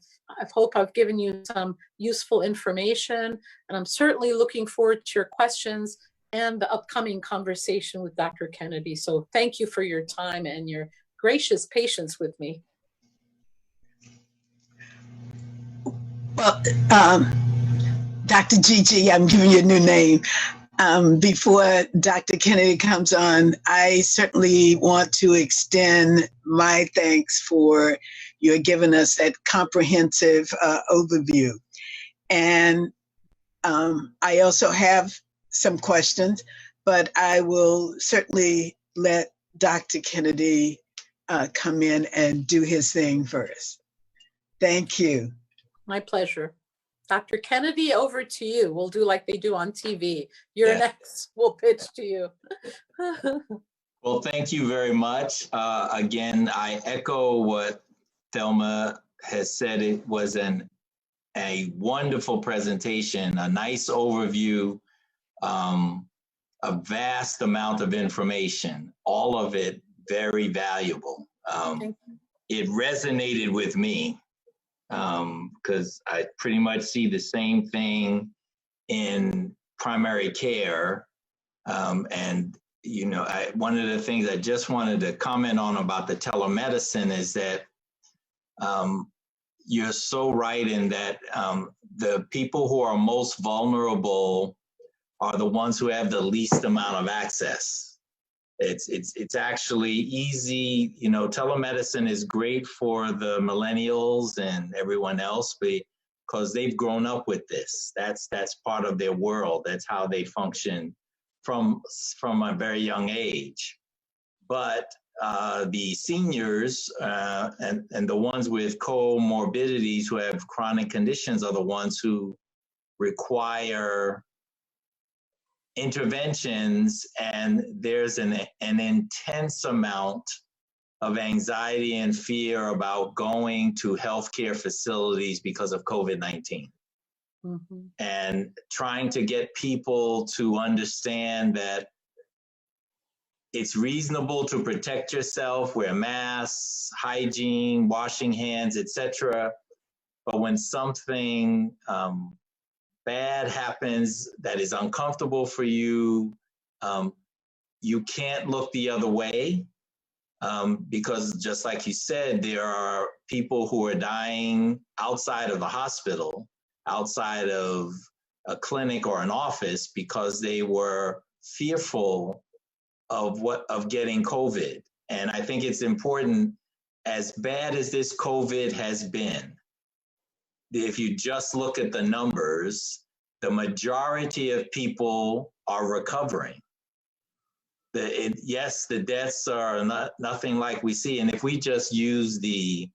F: hope I've given you some useful information. And I'm certainly looking forward to your questions and the upcoming conversation with Dr. Kennedy. So thank you for your time and your gracious patience with me.
B: Well, Dr. Gigi, I'm giving you a new name. Before Dr. Kennedy comes on, I certainly want to extend my thanks for your giving us that comprehensive overview. And I also have some questions, but I will certainly let Dr. Kennedy come in and do his thing first. Thank you.
F: My pleasure. Dr. Kennedy, over to you. We'll do like they do on TV. You're next. We'll pitch to you.
E: Well, thank you very much. Again, I echo what Thelma has said. It was a wonderful presentation, a nice overview, a vast amount of information, all of it very valuable. It resonated with me because I pretty much see the same thing in primary care. And, you know, one of the things I just wanted to comment on about the telemedicine is that you're so right in that the people who are most vulnerable are the ones who have the least amount of access. It's actually easy, you know, telemedicine is great for the millennials and everyone else because they've grown up with this. That's part of their world. That's how they function from a very young age. But the seniors and the ones with comorbidities who have chronic conditions are the ones who require interventions, and there's an intense amount of anxiety and fear about going to healthcare facilities because of COVID-19. Mm-hmm. And trying to get people to understand that it's reasonable to protect yourself, wear masks, hygiene, washing hands, etc. But when something bad happens that is uncomfortable for you, you can't look the other way because just like you said, there are people who are dying outside of the hospital, outside of a clinic or an office because they were fearful of getting COVID. And I think it's important, as bad as this COVID has been, if you just look at the numbers, the majority of people are recovering. Yes, the deaths are nothing like we see. And if we just use the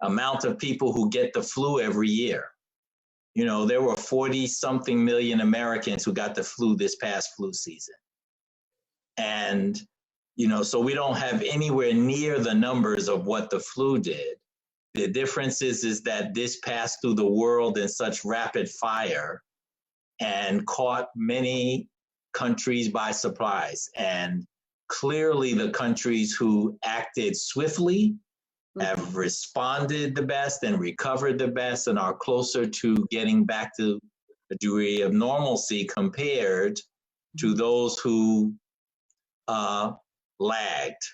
E: amount of people who get the flu every year, you know, there were 40-something million Americans who got the flu this past flu season. And, you know, so we don't have anywhere near the numbers of what the flu did. The difference is that this passed through the world in such rapid fire and caught many countries by surprise. And clearly the countries who acted swiftly have responded the best and recovered the best and are closer to getting back to a degree of normalcy compared to those who lagged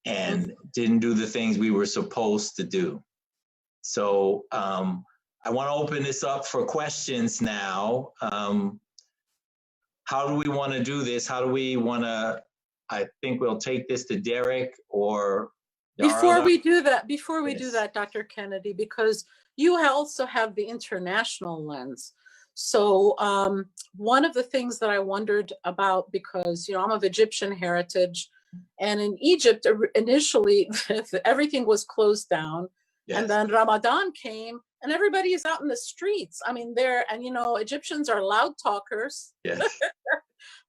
E: and didn't do the things we were supposed to do. So I want to open this up for questions now. How do we want to do this? How do we want to, I think we'll take this to Derek or
F: Before we do that, Dr. Kennedy, because you also have the international lens. So one of the things that I wondered about, because, you know, I'm of Egyptian heritage, and in Egypt, initially, everything was closed down. Yes. And then Ramadan came and everybody is out in the streets. I mean, and you know, Egyptians are loud talkers, yes.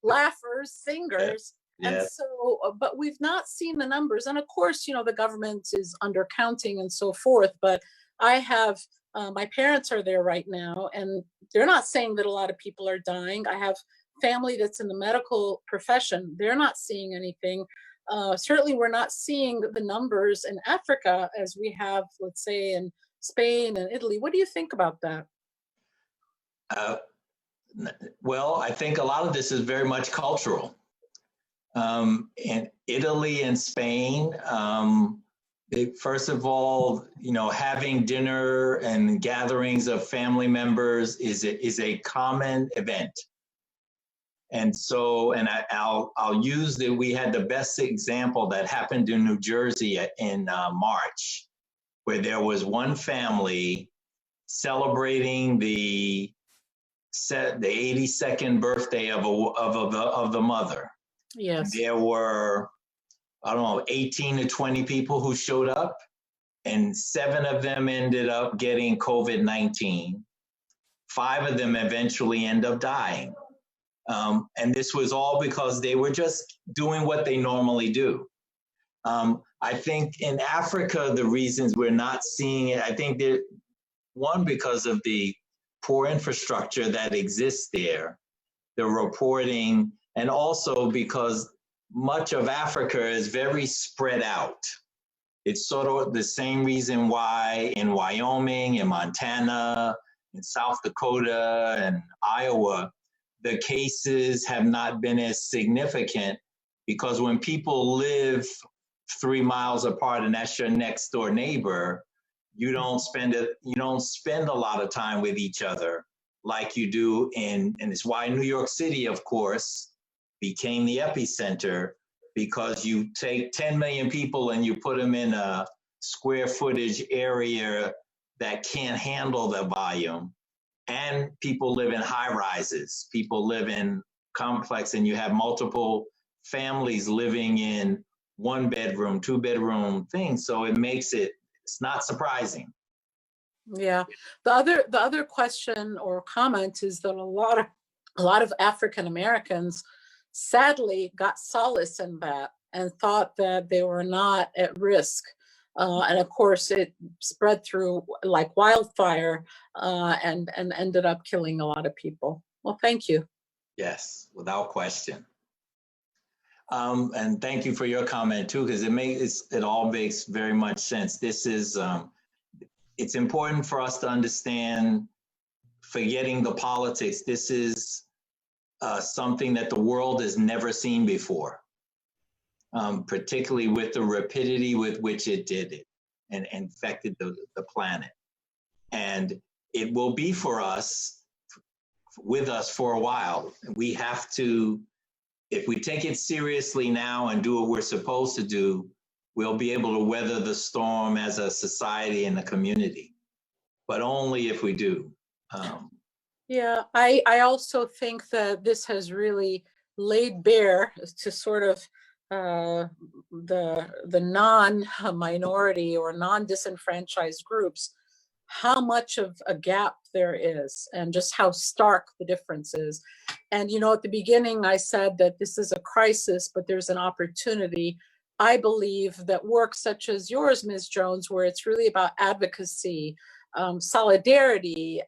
F: Laughers, singers. Yes. And so, but we've not seen the numbers. And of course, you know, the government is undercounting and so forth, but I have, my parents are there right now and they're not saying that a lot of people are dying. I have family that's in the medical profession. They're not seeing anything. Certainly we're not seeing the numbers in Africa as we have, let's say, in Spain and Italy. What do you think about that?
E: Well, I think a lot of this is very much cultural. In Italy and Spain, First of all, having dinner and gatherings of family members is a common event. And so, I'll use that we had the best example that happened in New Jersey in March, where there was one family celebrating the 82nd birthday of the mother.
F: Yes.
E: And there were, I don't know, 18 to 20 people who showed up, and 7 of them ended up getting COVID-19. 5 of them eventually end up dying. And this was all because they were just doing what they normally do. I think in Africa, the reasons we're not seeing it, I think that one, because of the poor infrastructure that exists there, the reporting, and also because much of Africa is very spread out. It's sort of the same reason why in Wyoming, in Montana, in South Dakota, and Iowa, the cases have not been as significant, because when people live 3 miles apart and that's your next door neighbor, you don't spend a lot of time with each other like you do and it's why New York City, of course, became the epicenter, because you take 10 million people and you put them in a square footage area that can't handle the volume. And people live in high rises, people live in complex, and you have multiple families living in 1 bedroom, 2 bedroom things. So it's not surprising.
F: Yeah. The other question or comment is that a lot of African Americans sadly got solace in that and thought that they were not at risk. And of course, it spread through like wildfire and ended up killing a lot of people. Well, thank you.
E: Yes, without question. And thank you for your comment too, because it all makes very much sense. This is, it's important for us to understand, forgetting the politics, this is something that the world has never seen before. Particularly with the rapidity with which it did it and infected the planet. And it will be with us for a while. We have to, if we take it seriously now and do what we're supposed to do, we'll be able to weather the storm as a society and a community, but only if we do.
F: Yeah, I also think that this has really laid bare to sort of the non-minority or non-disenfranchised groups how much of a gap there is and just how stark the difference is. And at the beginning I said that this is a crisis, but there's an opportunity. I believe that work such as yours, Ms. Jones, where it's really about advocacy, solidarity,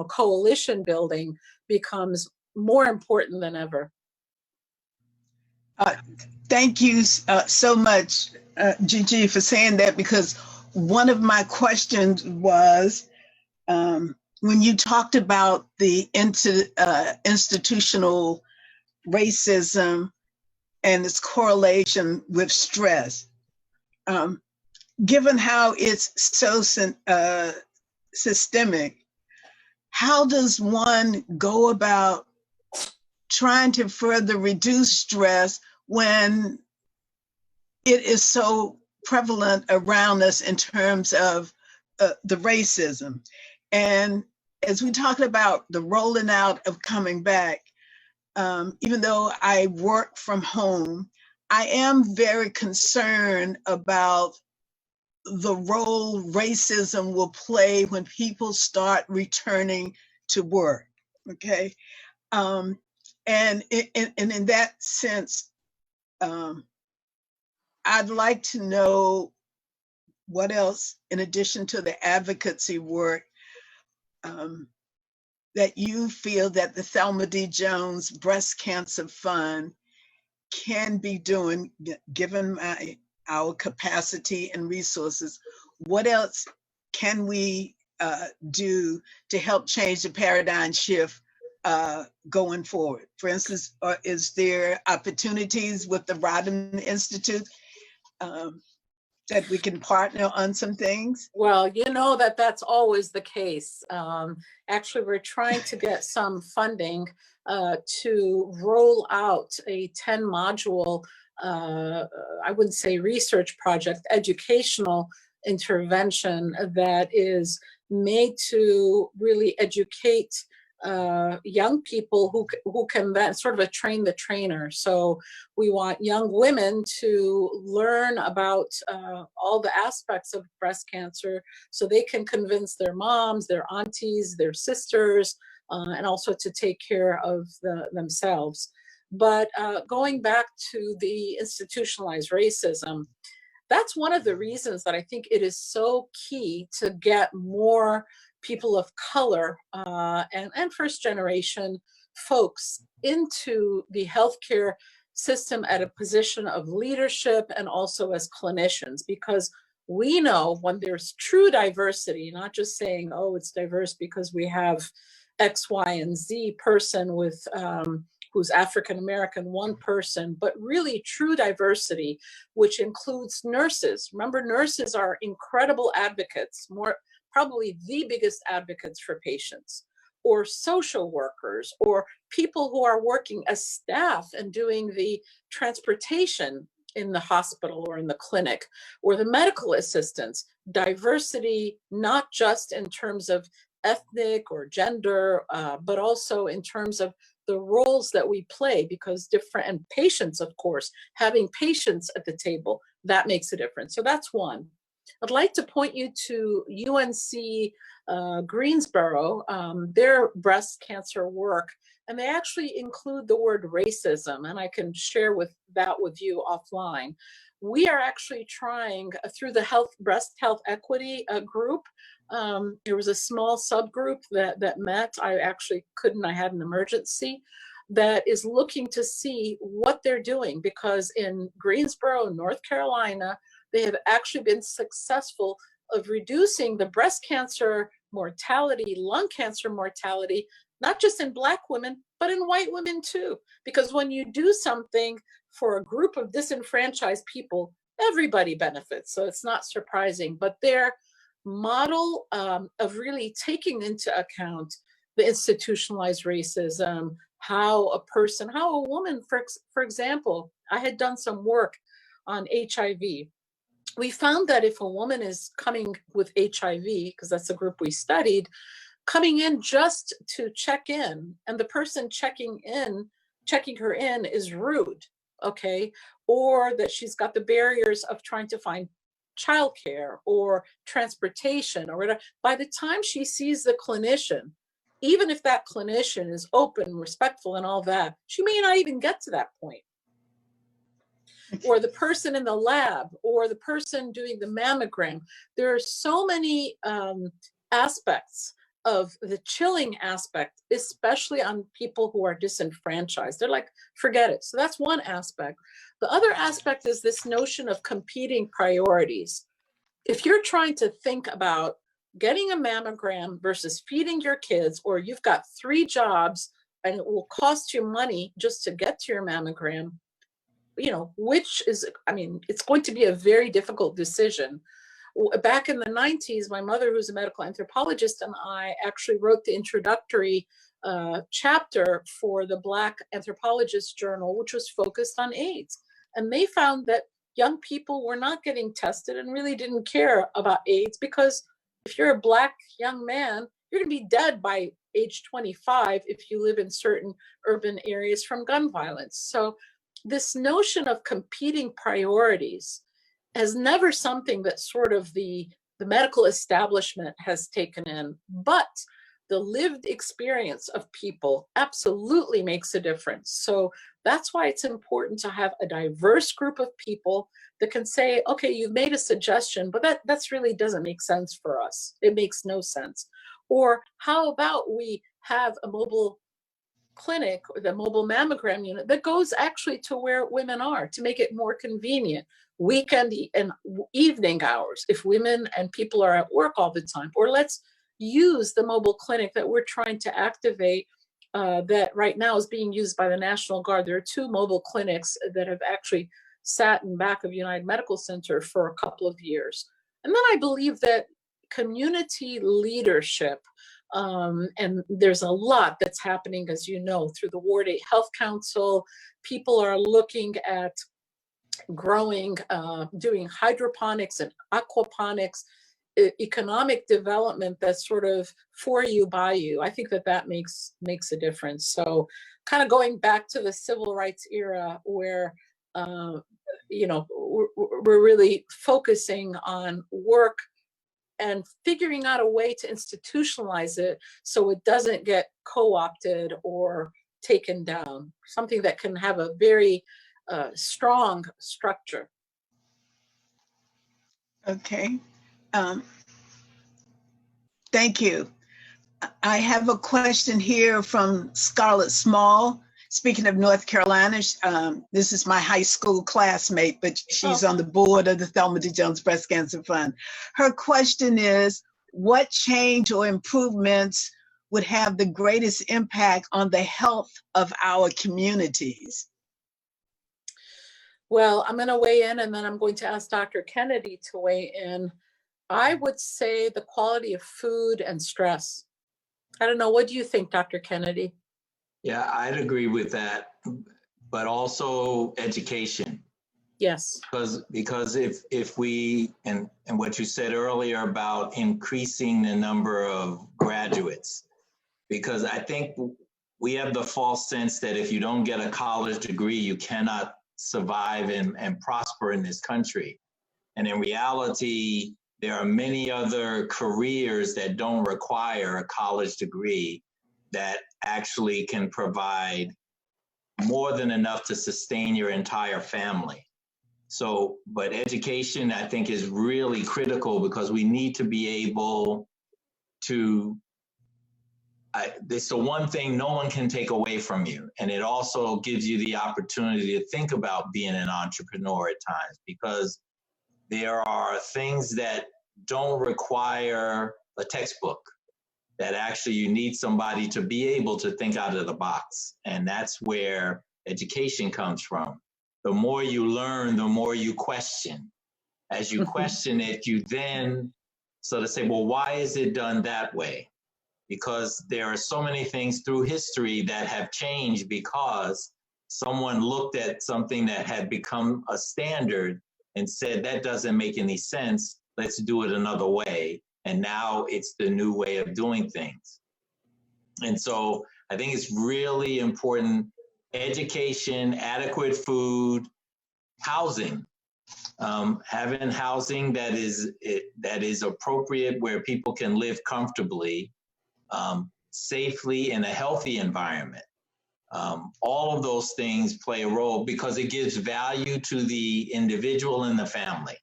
F: coalition building, becomes more important than ever.
B: Thank you so much, Gigi, for saying that, because one of my questions was when you talked about the institutional racism and its correlation with stress. Given how it's so systemic, how does one go about trying to further reduce stress when it is so prevalent around us in terms of the racism? And as we talked about the rolling out of coming back, even though I work from home, I am very concerned about the role racism will play when people start returning to work, okay? And in that sense, I'd like to know what else, in addition to the advocacy work, that you feel that the Thelma D. Jones Breast Cancer Fund can be doing, given our capacity and resources. What else can we do to help change the paradigm shift going forward? For instance, is there opportunities with the Rodham Institute that we can partner on some things?
F: Well, you know that that's always the case. Actually, we're trying to get some funding to roll out a 10-module, I wouldn't say research project, educational intervention that is made to really educate young people who can then sort of a train the trainer. So we want young women to learn about all the aspects of breast cancer so they can convince their moms, their aunties, their sisters, and also to take care of themselves. But going back to the institutionalized racism, that's one of the reasons that I think it is so key to get more people of color and first generation folks into the healthcare system at a position of leadership and also as clinicians, because we know when there's true diversity, not just saying, oh, it's diverse because we have X, Y, and Z person with who's African American, one person, but really true diversity, which includes nurses. Remember, nurses are incredible advocates, probably the biggest advocates for patients, or social workers, or people who are working as staff and doing the transportation in the hospital or in the clinic, or the medical assistants. Diversity, not just in terms of ethnic or gender, but also in terms of the roles that we play, because different, and patients, of course, having patients at the table, that makes a difference. So that's one. I'd like to point you to UNC Greensboro, their breast cancer work, and they actually include the word racism, and I can share that with you offline. We are actually trying through the breast health equity group. There was a small subgroup that met. I actually couldn't, I had an emergency, that is looking to see what they're doing, because in Greensboro, North Carolina, they have actually been successful of reducing the breast cancer mortality, lung cancer mortality, not just in Black women, but in white women too. Because when you do something for a group of disenfranchised people, everybody benefits. So it's not surprising, but their model of really taking into account the institutionalized racism, how a woman, for example, I had done some work on HIV. We found that if a woman is coming with HIV, because that's the group we studied, coming in just to check in, and the person checking her in is rude, okay? Or that she's got the barriers of trying to find childcare or transportation or whatever. By the time she sees the clinician, even if that clinician is open, respectful, and all that, she may not even get to that point. Or the person in the lab, or the person doing the mammogram. There are so many aspects of the chilling aspect, especially on people who are disenfranchised. They're like, forget it. So that's one aspect. The other aspect is this notion of competing priorities. If you're trying to think about getting a mammogram versus feeding your kids, or you've got 3 jobs and it will cost you money just to get to your mammogram, you know, which is, I mean, it's going to be a very difficult decision. Back in the 90s, my mother, who's a medical anthropologist, and I actually wrote the introductory chapter for the Black Anthropologist Journal, which was focused on AIDS. And they found that young people were not getting tested and really didn't care about AIDS, because if you're a Black young man, you're going to be dead by age 25 if you live in certain urban areas from gun violence. So this notion of competing priorities is never something that sort of the medical establishment has taken in, but the lived experience of people absolutely makes a difference. So that's why it's important to have a diverse group of people that can say, okay, you've made a suggestion, but that's really doesn't make sense for us. It makes no sense. Or how about we have a mobile clinic, or the mobile mammogram unit that goes actually to where women are, to make it more convenient, weekend and evening hours if women and people are at work all the time. Or let's use the mobile clinic that we're trying to activate, that right now is being used by the National Guard. There are 2 mobile clinics that have actually sat in back of United Medical Center for a couple of years. And then I believe that community leadership, and there's a lot that's happening, as you know, through the Ward 8 Health Council. People are looking at growing, doing hydroponics and aquaponics, economic development that's sort of for you, by you. I think that that makes a difference. So kind of going back to the civil rights era where, you know, we're really focusing on work and figuring out a way to institutionalize it so it doesn't get co-opted or taken down, something that can have a very strong structure.
B: Okay. Thank you. I have a question here from Scarlett Small. Speaking of North Carolina, this is my high school classmate, but she's on the board of the Thelma D. Jones Breast Cancer Fund. Her question is, what change or improvements would have the greatest impact on the health of our communities?
F: Well, I'm going to weigh in, and then I'm going to ask Dr. Kennedy to weigh in. I would say the quality of food and stress. I don't know. What do you think, Dr. Kennedy?
E: Yeah, I'd agree with that, but also education.
F: Yes.
E: Because if we, and what you said earlier about increasing the number of graduates, because I think we have the false sense that if you don't get a college degree, you cannot survive and prosper in this country. And in reality, there are many other careers that don't require a college degree that actually can provide more than enough to sustain your entire family. So, but education, I think, is really critical because we need to be able to, it's the one thing no one can take away from you. And it also gives you the opportunity to think about being an entrepreneur at times, because there are things that don't require a textbook, that actually you need somebody to be able to think out of the box. And that's where education comes from. The more you learn, the more you question. As you question it, you then sort of say, well, why is it done that way? Because there are so many things through history that have changed because someone looked at something that had become a standard and said, that doesn't make any sense, let's do it another way. And now it's the new way of doing things. And so I think it's really important: education, adequate food, housing, having housing that is appropriate, where people can live comfortably, safely, in a healthy environment. All of those things play a role because it gives value to the individual and the family.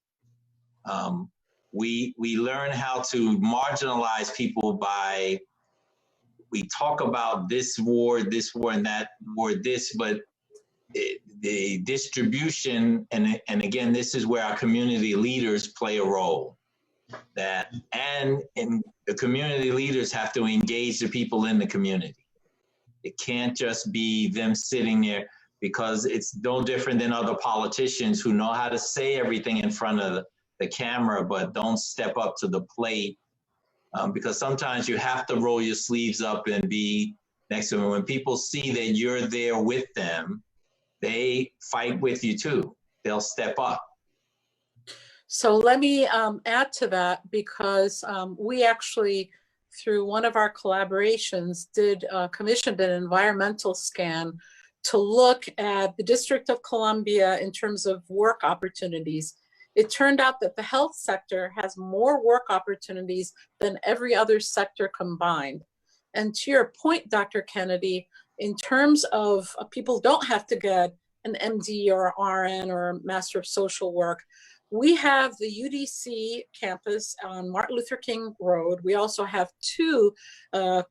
E: We learn how to marginalize people by, we talk about this ward, and that ward, but the distribution, and again, this is where our community leaders play a role. And the community leaders have to engage the people in the community. It can't just be them sitting there, because it's no different than other politicians who know how to say everything in front of the camera, but don't step up to the plate, because sometimes you have to roll your sleeves up and be next to them. When people see that you're there with them, they fight with you too. They'll step up.
F: So let me add to that, because we actually, through one of our collaborations, commissioned an environmental scan to look at the District of Columbia in terms of work opportunities. It turned out that the health sector has more work opportunities than every other sector combined. And to your point, Dr. Kennedy, in terms of people don't have to get an MD or RN or a Master of Social Work, we have the UDC campus on Martin Luther King Road. We also have two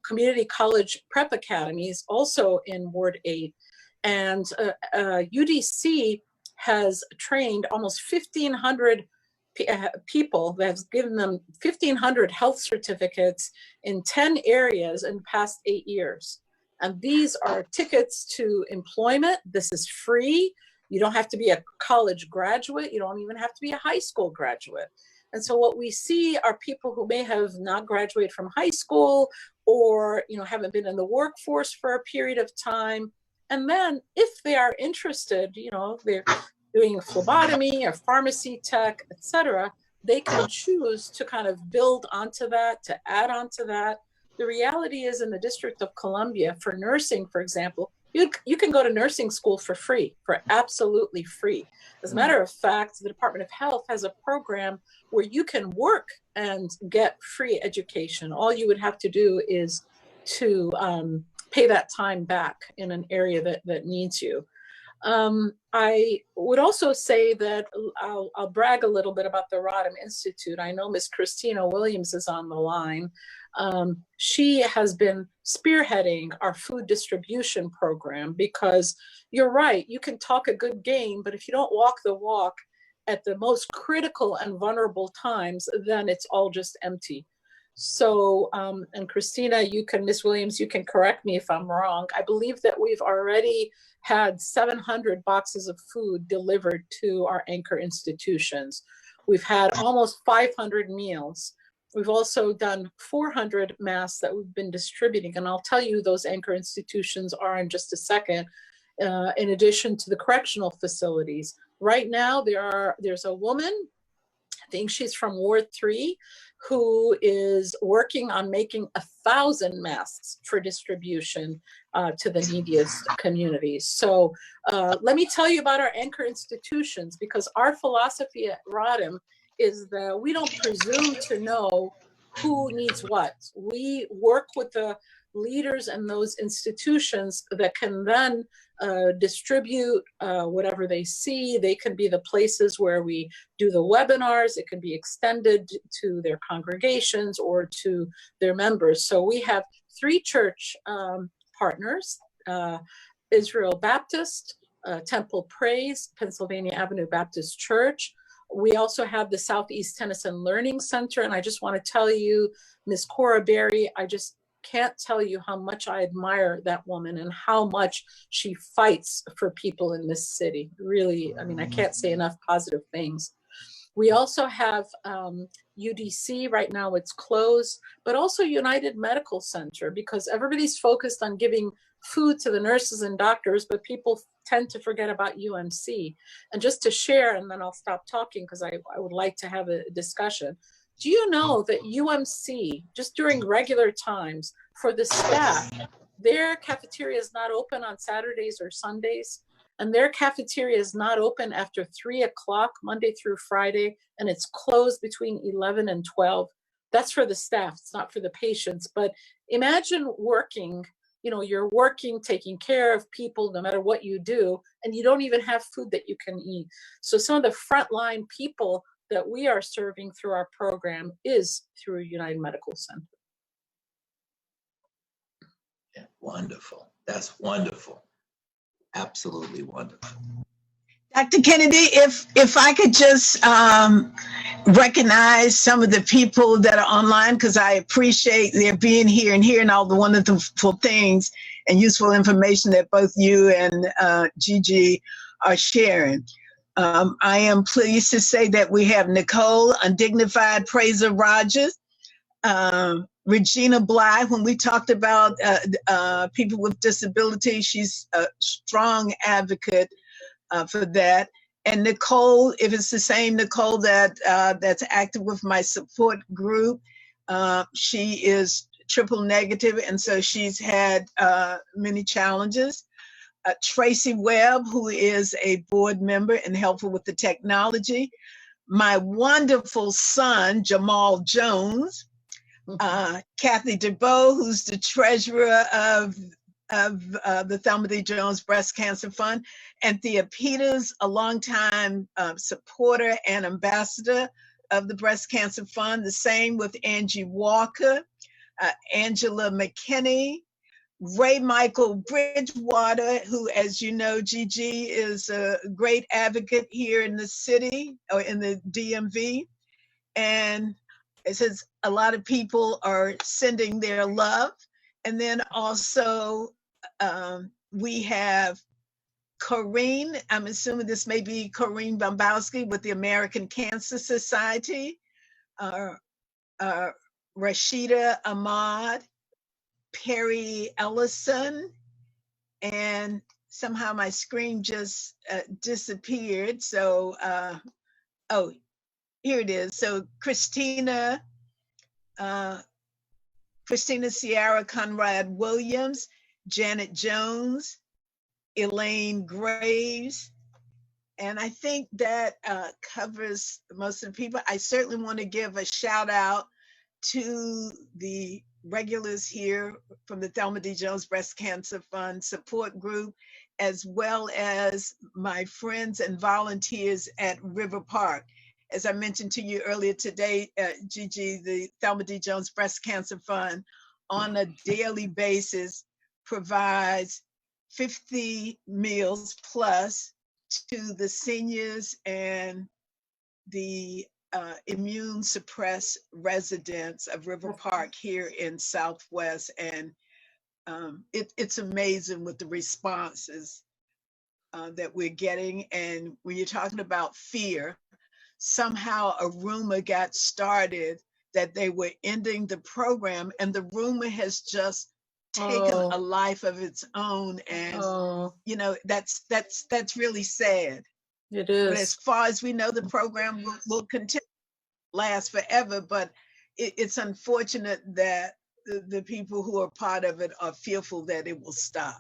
F: community college prep academies also in Ward 8. And UDC has trained almost 1,500 people, that has given them 1,500 health certificates in 10 areas in the past 8 years. And these are tickets to employment. This is free. You don't have to be a college graduate. You don't even have to be a high school graduate. And so what we see are people who may have not graduated from high school, or haven't been in the workforce for a period of time. And then if they are interested, they're doing phlebotomy or pharmacy tech, etc., they can choose to kind of build onto that, to add onto that. The reality is, in the District of Columbia, for nursing, for example, you can go to nursing school for free, for absolutely free. As a matter of fact, the Department of Health has a program where you can work and get free education. All you would have to do is to pay that time back in an area that needs you. I would also say that I'll brag a little bit about the Rodham Institute. I know Miss Christina Williams is on the line. She has been spearheading our food distribution program, because you're right, you can talk a good game, but if you don't walk the walk at the most critical and vulnerable times, then it's all just empty. So, and Christina, Miss Williams, you can correct me if I'm wrong. I believe that we've already had 700 boxes of food delivered to our anchor institutions. We've had almost 500 meals. We've also done 400 masks that we've been distributing. And I'll tell you who those anchor institutions are in just a second, in addition to the correctional facilities. Right now, there's a woman, I think she's from Ward 3, who is working on making 1,000 masks for distribution to the neediest communities. So let me tell you about our anchor institutions, because our philosophy at Rodham is that we don't presume to know who needs what. We work with the leaders in those institutions that can then distribute whatever they see. They can be the places where we do the webinars. It can be extended to their congregations or to their members. So we have 3 church partners, Israel Baptist, Temple Praise, Pennsylvania Avenue Baptist Church. We also have the Southeast Tennyson Learning Center. And I just want to tell you, Ms. Cora Berry, I just can't tell you how much I admire that woman and how much she fights for people in this city. Really, I mean, I can't say enough positive things. We also have UDC, right now it's closed, but also United Medical Center, because everybody's focused on giving food to the nurses and doctors, but people tend to forget about UMC. And just to share, and then I'll stop talking because I would like to have a discussion. Do you know that UMC, just during regular times, for the staff, their cafeteria is not open on Saturdays or Sundays, and their cafeteria is not open after 3 o'clock, Monday through Friday, and it's closed between 11 and 12. That's for the staff, it's not for the patients. But imagine working, you're working, taking care of people, no matter what you do, and you don't even have food that you can eat. So some of the frontline people that we are serving through our program is through United Medical Center.
E: Yeah, wonderful. That's wonderful. Absolutely wonderful.
B: Dr. Kennedy, if I could just recognize some of the people that are online, because I appreciate their being here and hearing all the wonderful things and useful information that both you and Gigi are sharing. I am pleased to say that we have Nicole Undignified Praiser Rogers, Regina Bly. When we talked about people with disabilities, she's a strong advocate for that. And Nicole, if it's the same Nicole that's active with my support group, she is triple negative, and so she's had many challenges. Tracy Webb, who is a board member and helpful with the technology. My wonderful son, Jamal Jones. Kathy DeBow, who's the treasurer of the Thelma D. Jones Breast Cancer Fund. And Thea Peters, a longtime supporter and ambassador of the Breast Cancer Fund. The same with Angie Walker, Angela McKinney, Ray Michael Bridgewater, who, as you know, Gigi is a great advocate here in the city or in the DMV. And it says a lot of people are sending their love. And then also we have Corrine, I'm assuming this may be Corrine Bombowski with the American Cancer Society. Rashida Ahmad, Perry Ellison, and somehow my screen just disappeared. So, oh, here it is. So Christina Sierra Conrad Williams, Janet Jones, Elaine Graves, and I think that covers most of the people. I certainly want to give a shout out to the regulars here from the Thelma D. Jones Breast Cancer Fund support group, as well as my friends and volunteers at River Park. As I mentioned to you earlier today, Gigi, the Thelma D. Jones Breast Cancer Fund on a daily basis provides 50 meals plus to the seniors and the immune suppressed residents of River Park here in Southwest. And it's amazing with the responses that we're getting. And when you're talking about fear, somehow a rumor got started that they were ending the program, and the rumor has just taken a life of its own. And you know, that's really sad.
F: It
B: But
F: is.
B: as far as we know, the program will continue, last forever. But it's unfortunate that the people who are part of it are fearful that it will stop.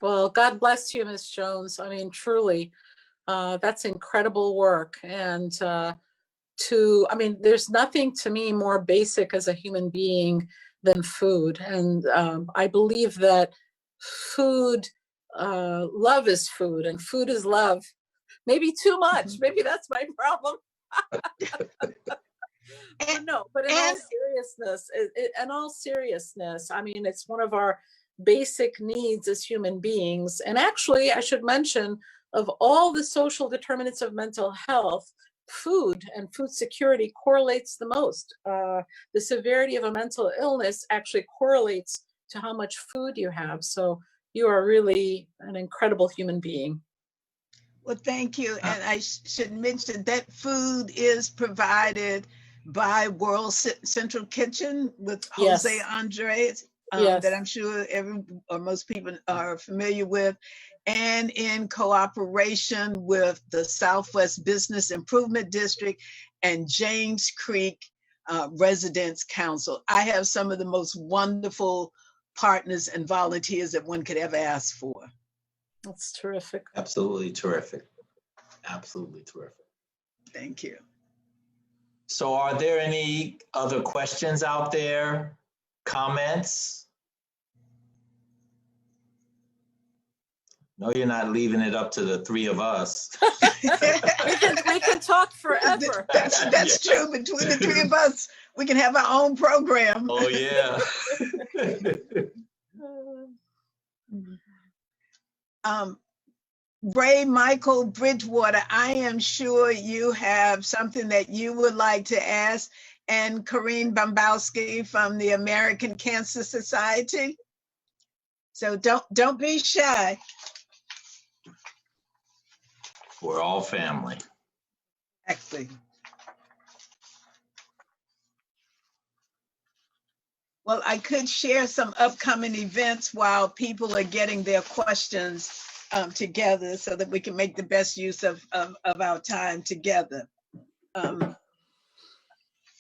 F: Well, God bless you, Ms. Jones. I mean, truly, that's incredible work. And I mean, there's nothing to me more basic as a human being than food. And I believe that food, love is food, and food is love. Maybe too much. Maybe that's my problem. But in all seriousness, I mean, it's one of our basic needs as human beings. And actually, I should mention, of all the social determinants of mental health, food and food security correlates the most. The severity of a mental illness actually correlates to how much food you have. So you are really an incredible human being.
B: Well, thank you. And I should mention that food is provided by World Central Kitchen with Jose Andres, that I'm sure most people are familiar with, and in cooperation with the Southwest Business Improvement District and James Creek Residents Council. I have some of the most wonderful partners and volunteers that one could ever ask for.
F: That's terrific.
E: Absolutely terrific. Absolutely terrific.
B: Thank you.
E: So are there any other questions out there? Comments? No, you're not leaving it up to the three of us.
F: we can talk forever.
B: That's true. Between the three of us, we can have our own program.
E: Oh, yeah.
B: Ray Michael Bridgewater, I am sure you have something that you would like to ask, and Corrine Bombowski from the American Cancer Society. So don't be shy.
E: We're all family.
B: Exactly. Well, I could share some upcoming events while people are getting their questions together, so that we can make the best use of our time together.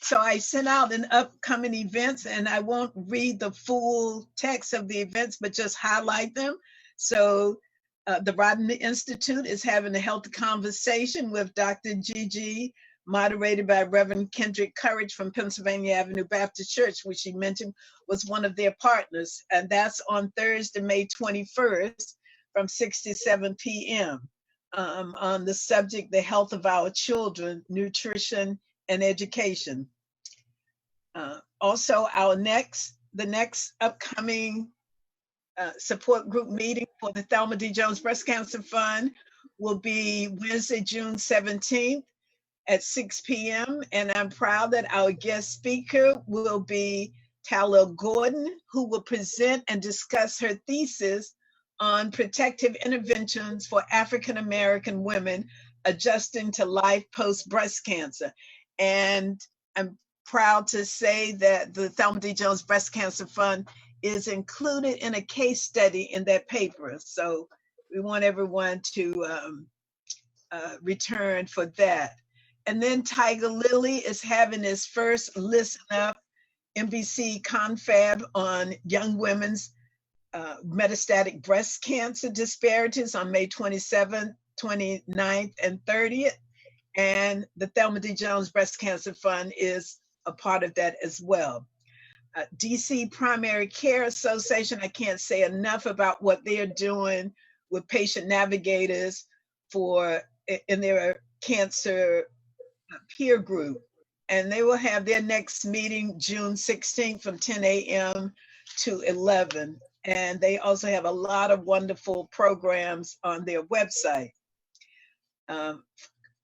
B: So I sent out an upcoming events, and I won't read the full text of the events, but just highlight them. So the Rodden Institute is having a healthy conversation with Dr. Gigi, moderated by Reverend Kendrick Courage from Pennsylvania Avenue Baptist Church, which she mentioned was one of their partners. And that's on Thursday, May 21st from 6 to 7 p.m. On the subject, the health of our children, nutrition, and education. Also, the next upcoming support group meeting for the Thelma D. Jones Breast Cancer Fund will be Wednesday, June 17th at 6 p.m. And I'm proud that our guest speaker will be Tala Gordon, who will present and discuss her thesis on protective interventions for African American women adjusting to life post breast cancer. And I'm proud to say that the Thelma D. Jones Breast Cancer Fund is included in a case study in that paper. So we want everyone to return for that. And then Tiger Lily is having his first Listen Up NBC confab on young women's metastatic breast cancer disparities on May 27th, 29th, and 30th. And the Thelma D. Jones Breast Cancer Fund is a part of that as well. DC Primary Care Association, I can't say enough about what they're doing with patient navigators in their cancer peer group. And they will have their next meeting June 16th from 10 a.m. to 11. And they also have a lot of wonderful programs on their website. A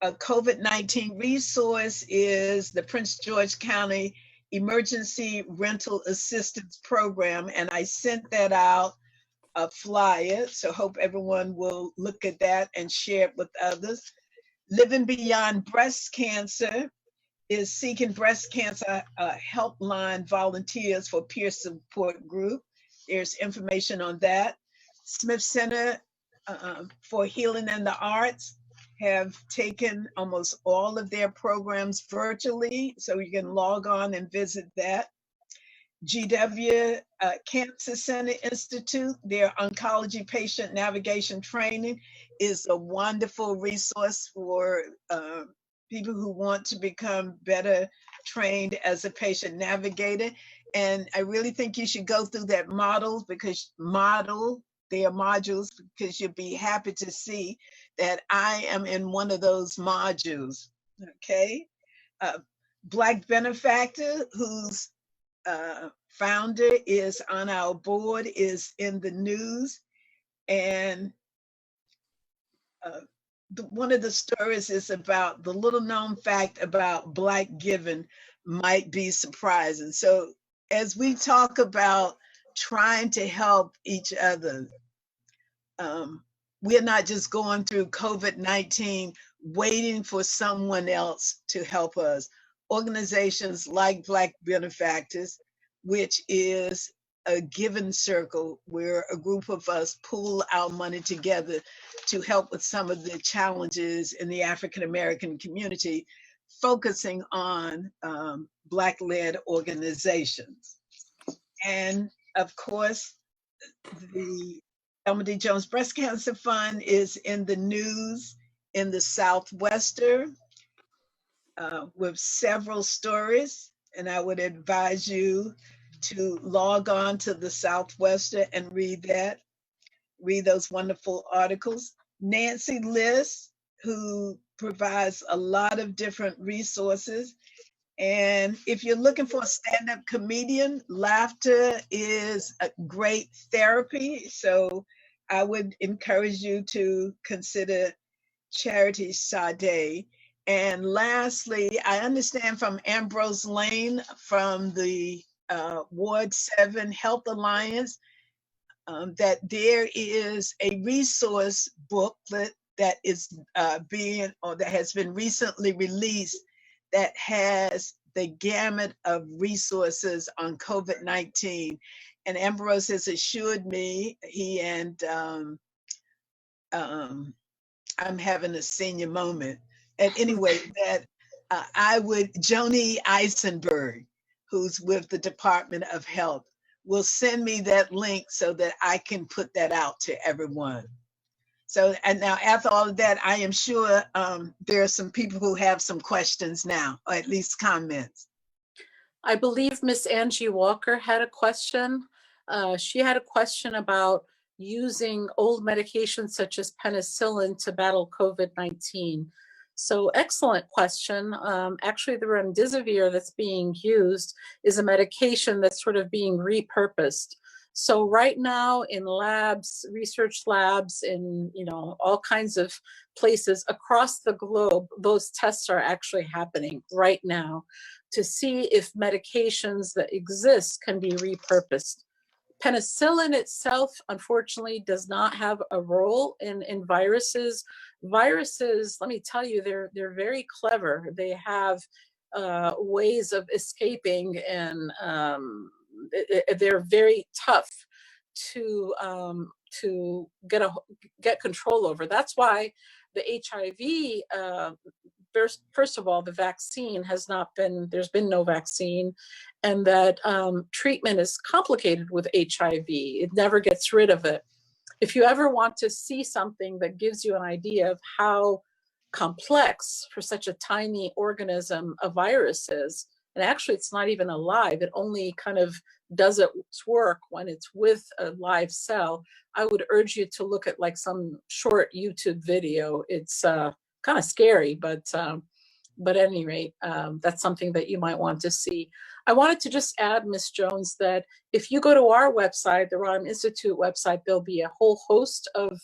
B: COVID-19 resource is the Prince George County Emergency Rental Assistance Program. And I sent that out, a flyer. So hope everyone will look at that and share it with others. Living Beyond Breast Cancer is seeking breast cancer helpline volunteers for peer support group. There's information on that. Smith Center for Healing and the Arts have taken almost all of their programs virtually, so you can log on and visit that. GW Cancer Center Institute, their oncology patient navigation training is a wonderful resource for people who want to become better trained as a patient navigator. And I really think you should go through that model, their modules, because you'll be happy to see that I am in one of those modules, okay? Black Benefactor, whose founder is on our board, is in the news. And one of the stories is about the little known fact about Black giving might be surprising. So as we talk about trying to help each other, we're not just going through COVID-19 waiting for someone else to help us. Organizations like Black Benefactors, which is a giving circle where a group of us pool our money together to help with some of the challenges in the African American community, focusing on Black-led organizations. And of course, the Thelma D. Jones Breast Cancer Fund is in the news in the Southwestern with several stories. And I would advise you to log on to the Southwestern and read those wonderful articles. Nancy Liss, who provides a lot of different resources. And if you're looking for a stand-up comedian, laughter is a great therapy. So I would encourage you to consider Charity Sade. And lastly, I understand from Ambrose Lane from the Ward 7 Health Alliance that there is a resource booklet that is that has been recently released that has the gamut of resources on COVID-19. And Ambrose has assured me, he and I'm having a senior moment. And anyway, that Joni Eisenberg, who's with the Department of Health, will send me that link so that I can put that out to everyone. So, and now after all of that, I am sure there are some people who have some questions now, or at least comments.
F: I believe Miss Angie Walker had a question. She had a question about using old medications such as penicillin to battle COVID-19. So excellent question. Actually, the remdesivir that's being used is a medication that's sort of being repurposed. So right now in labs, research labs, in all kinds of places across the globe, those tests are actually happening right now to see if medications that exist can be repurposed. Penicillin itself, unfortunately, does not have a role in viruses. Viruses, let me tell you, they're very clever. They have ways of escaping, and they're very tough to get control over. That's why the HIV, first of all, the vaccine has not been, there's been no vaccine, and that treatment is complicated with HIV. It never gets rid of it. If you ever want to see something that gives you an idea of how complex for such a tiny organism a virus is, and actually it's not even alive, it only kind of does its work when it's with a live cell, I would urge you to look at like some short YouTube video. It's kind of scary, but at any rate, that's something that you might want to see. I wanted to just add, Ms. Jones, that if you go to our website, the Rodham Institute website, there'll be a whole host of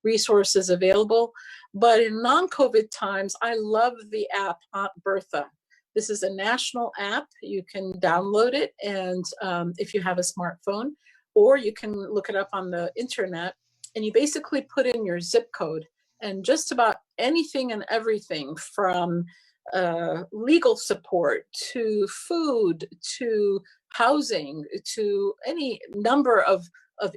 F: resources available. But in non-COVID times, I love the app Aunt Bertha. This is a national app. You can download it, and if you have a smartphone, or you can look it up on the internet, and you basically put in your zip code, and just about anything and everything from legal support to food to housing to any number of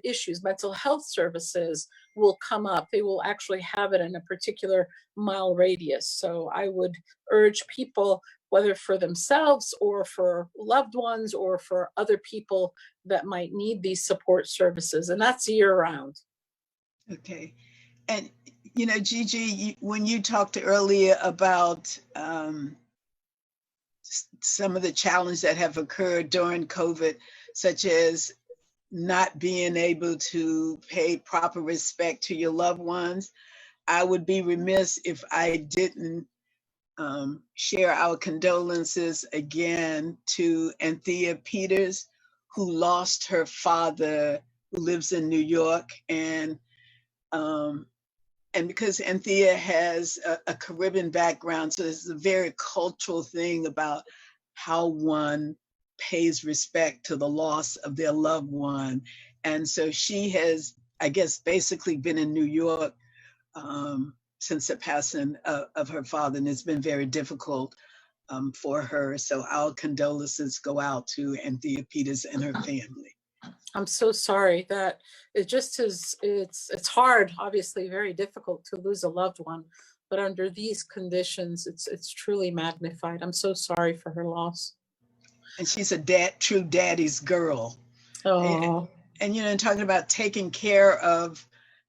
F: issues, mental health services will come up. They will actually have it in a particular mile radius. So I would urge people, whether for themselves or for loved ones or for other people that might need these support services, and that's year round.
B: Okay. And, you know, Gigi, when you talked earlier about some of the challenges that have occurred during COVID, such as not being able to pay proper respect to your loved ones, I would be remiss if I didn't share our condolences again to Anthea Peters, who lost her father, who lives in New York, and because Anthea has a Caribbean background, so it's a very cultural thing about how one pays respect to the loss of their loved one. And so she has, I guess, basically been in New York since the passing of her father, and it's been very difficult for her. So our condolences go out to Anthea Peters and her family.
F: I'm so sorry. That it just is, it's hard, obviously very difficult to lose a loved one, but under these conditions, it's truly magnified. I'm so sorry for her loss.
B: And she's a true daddy's girl.
F: Oh.
B: And you know, talking about taking care of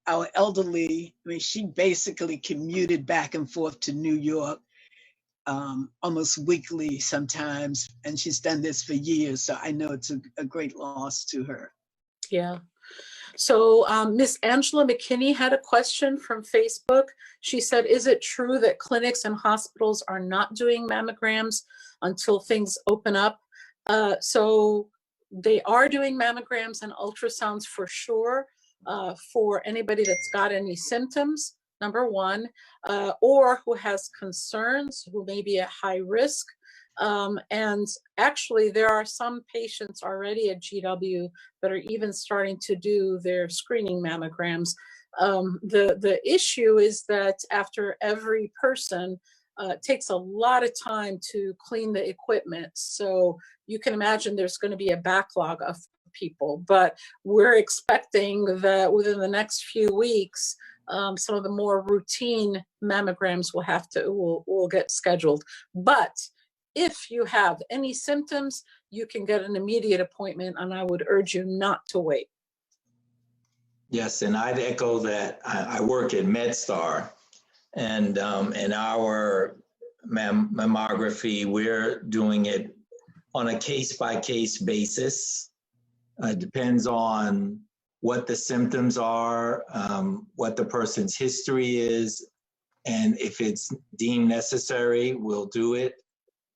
B: our elderly, I mean, she basically commuted back and forth to New York almost weekly sometimes, and she's done this for years, so I know it's a great loss to her.
F: Yeah. So Miss Angela McKinney had a question from Facebook. She said, is it true that clinics and hospitals are not doing mammograms until things open up? So they are doing mammograms and ultrasounds for sure for anybody that's got any symptoms, number one, or who has concerns, who may be at high risk. And actually, there are some patients already at GW that are even starting to do their screening mammograms. The issue is that after every person, it takes a lot of time to clean the equipment. So you can imagine there's going to be a backlog of people, but we're expecting that within the next few weeks, some of the more routine mammograms will get scheduled. But if you have any symptoms, you can get an immediate appointment, and I would urge you not to wait.
E: Yes, and I'd echo that. I work at MedStar, and in our mammography, we're doing it on a case-by-case basis. It depends on what the symptoms are, what the person's history is, and if it's deemed necessary, we'll do it.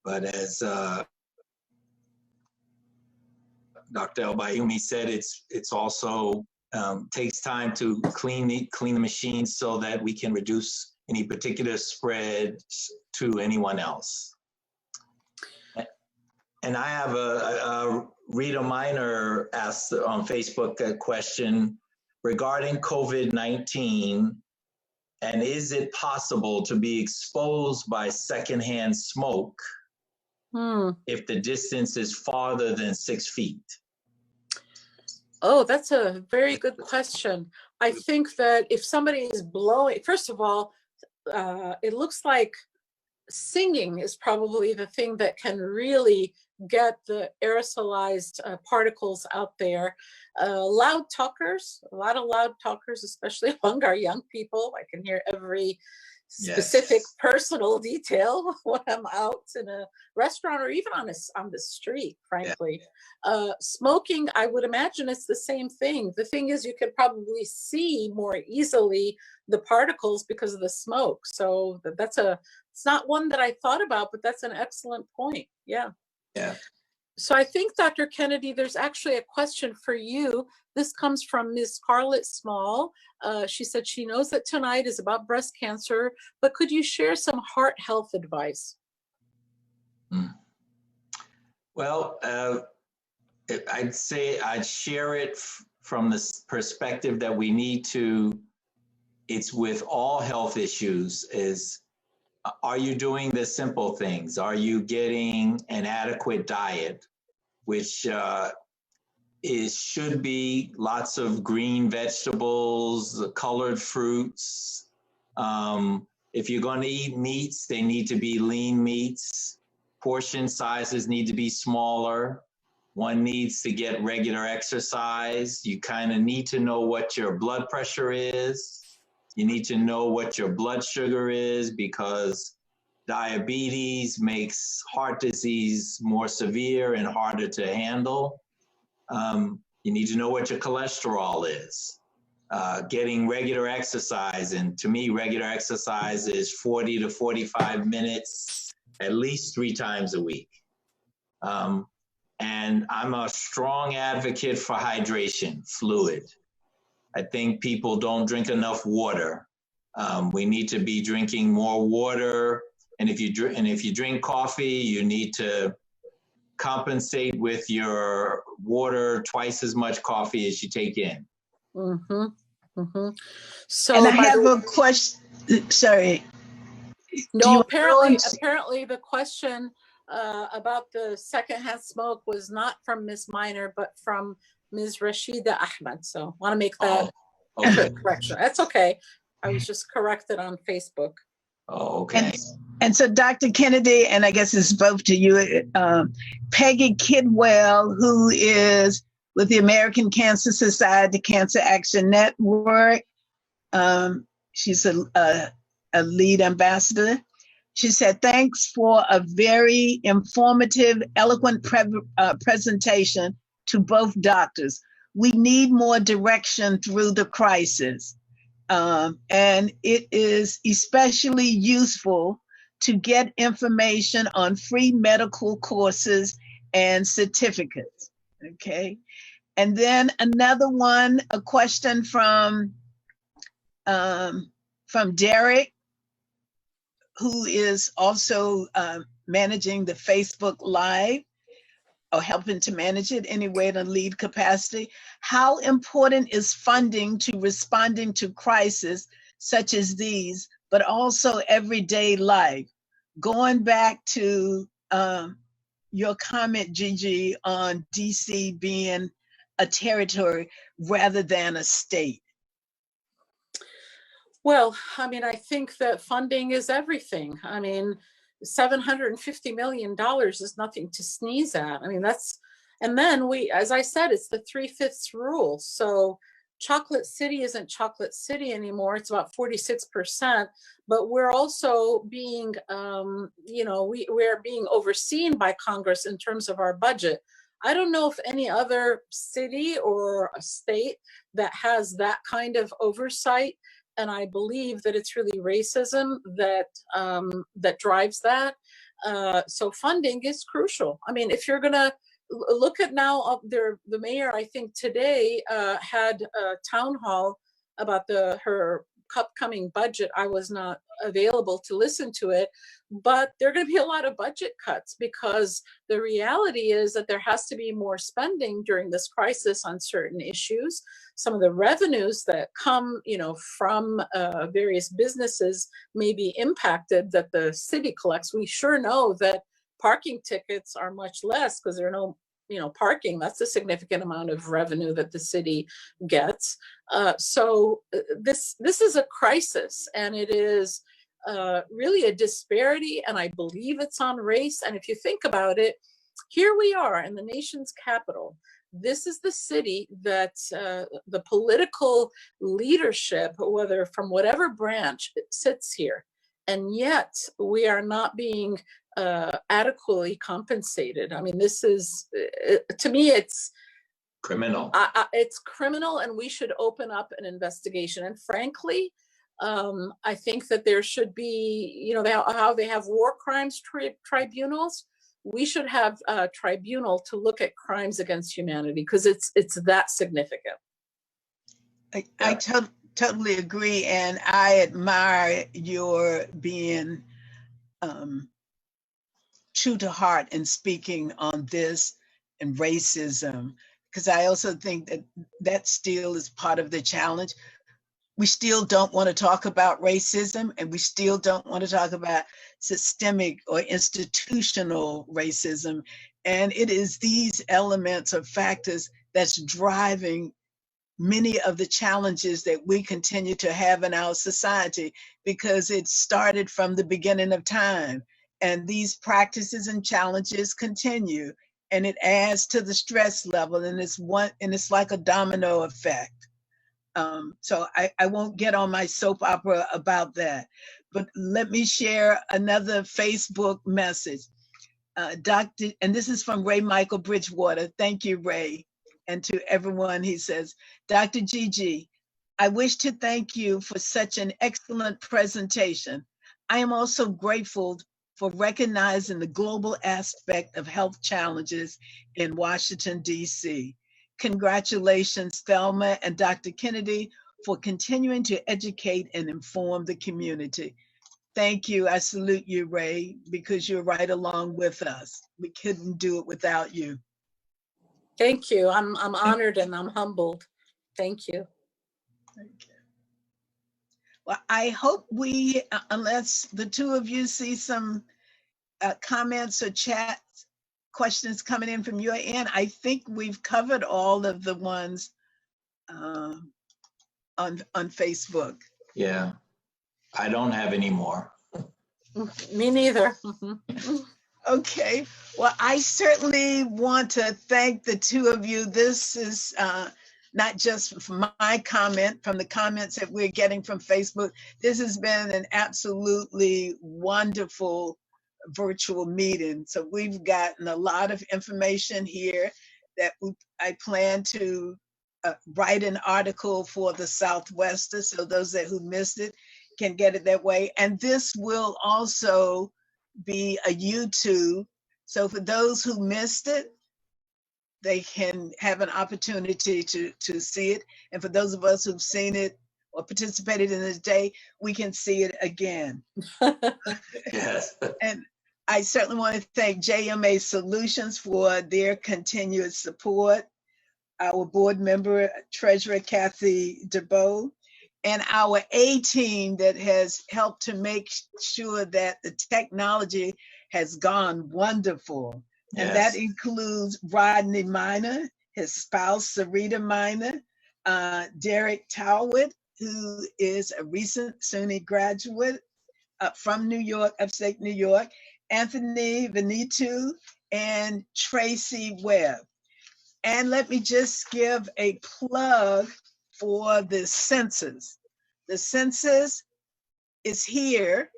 E: But as Dr. El-Bayoumi said, it's also takes time to clean the machine so that we can reduce any particular spread to anyone else. And I have Rita Miner asked on Facebook a question regarding COVID-19, and is it possible to be exposed by secondhand smoke if the distance is farther than 6 feet?
F: Oh, that's a very good question. I think that if somebody is blowing, first of all, it looks like singing is probably the thing that can really get the aerosolized particles out there. Loud talkers, a lot of loud talkers, especially among our young people. I can hear every specific personal detail when I'm out in a restaurant or even on the street, frankly. Smoking, I would imagine it's the same thing. The thing is, you could probably see more easily the particles because of the smoke. So it's not one that I thought about, but that's an excellent point. Yeah. So I think, Dr. Kennedy, there's actually a question for you. This comes from Ms. Scarlett Small. She said she knows that tonight is about breast cancer, but could you share some heart health advice?
E: Well, I'd say I'd share it from the perspective that we need to, it's with all health issues, is are you doing the simple things? Are you getting an adequate diet, which should be lots of green vegetables, colored fruits. If you're going to eat meats, they need to be lean meats. Portion sizes need to be smaller. One needs to get regular exercise. You kind of need to know what your blood pressure is. You need to know what your blood sugar is, because diabetes makes heart disease more severe and harder to handle. You need to know what your cholesterol is. Getting regular exercise, and to me, regular exercise is 40 to 45 minutes, at least 3 times a week. And I'm a strong advocate for hydration, fluid. I think people don't drink enough water. We need to be drinking more water. And if you drink coffee, you need to compensate with your water, twice as much coffee as you take in.
F: So,
B: and I have a question. Sorry.
F: No, apparently the question about the secondhand smoke was not from Ms. Miner, but from Ms. Rashida Ahmed. So want to make that correction. That's okay. I was just corrected on Facebook.
E: Oh, okay.
B: And so, Dr. Kennedy, and I guess it's both to you, Peggy Kidwell, who is with the American Cancer Society Cancer Action Network. She's a lead ambassador. She said, thanks for a very informative, eloquent presentation to both doctors. We need more direction through the crisis. And it is especially useful to get information on free medical courses and certificates. Okay. And then another one, a question from Derek, who is also managing the Facebook Live, or helping to manage it anyway in a lead capacity. How important is funding to responding to crises such as these, but also everyday life? Going back to your comment, Gigi, on DC being a territory rather than a state.
F: Well, I mean, I think that funding is everything. I mean, $750 million is nothing to sneeze at. I mean, and then as I said, it's the 3/5 rule. So Chocolate City isn't Chocolate City anymore. It's about 46%, but we're also being, we're being overseen by Congress in terms of our budget. I don't know if any other city or a state that has that kind of oversight. And I believe that it's really racism that drives that. So funding is crucial. I mean, if you're gonna look at now, the mayor, I think today had a town hall about her upcoming budget, I was not available to listen to it, but there are going to be a lot of budget cuts because the reality is that there has to be more spending during this crisis on certain issues. Some of the revenues that come, from various businesses may be impacted that the city collects. We sure know that parking tickets are much less because there are no parking. That's a significant amount of revenue that the city gets. So this is a crisis, and it is really a disparity, and I believe it's on race. And if you think about it, here we are in the nation's capital. This is the city that the political leadership, whether from whatever branch, sits here. And yet we are not being adequately compensated. I mean, this is, to me, it's
E: criminal.
F: It's criminal, and we should open up an investigation. And frankly, I think that there should be, how they have war crimes tribunals. We should have a tribunal to look at crimes against humanity because it's that significant.
B: I totally agree, and I admire your being true to heart in speaking on this and racism, because I also think that still is part of the challenge. We still don't want to talk about racism, and we still don't want to talk about systemic or institutional racism. And it is these elements or factors that's driving many of the challenges that we continue to have in our society, because it started from the beginning of time. And these practices and challenges continue, and it adds to the stress level, and it's like a domino effect. So I won't get on my soap opera about that, but let me share another Facebook message. And this is from Ray Michael Bridgewater. Thank you, Ray. And to everyone, he says, Dr. Gigi, I wish to thank you for such an excellent presentation. I am also grateful for recognizing the global aspect of health challenges in Washington, D.C. Congratulations, Thelma and Dr. Kennedy, for continuing to educate and inform the community. Thank you. I salute you, Ray, because you're right along with us. We couldn't do it without you.
F: Thank you. I'm honored and I'm humbled. Thank you.
B: Okay. Well, I hope we, unless the two of you see some comments or chat questions coming in from your end, I think we've covered all of the ones on Facebook.
E: Yeah, I don't have any more.
F: Me neither.
B: Okay, well, I certainly want to thank the two of you. This is not just from my comment, from the comments that we're getting from Facebook. This has been an absolutely wonderful virtual meeting. So we've gotten a lot of information here that I plan to write an article for the Southwester, so those who missed it can get it that way. And this will also be a YouTube. So for those who missed it, they can have an opportunity to see it. And for those of us who've seen it or participated in this day, we can see it again.
E: Yes.
B: And I certainly want to thank JMA Solutions for their continued support, our board member, Treasurer Kathy DeBow, and our A-team that has helped to make sure that the technology has gone wonderful.
E: Yes.
B: And that includes Rodney Minor, his spouse, Sarita Minor, Derek Towwood, who is a recent SUNY graduate from New York, upstate New York, Anthony Venitu, and Tracy Webb. And let me just give a plug for the census. The census is here.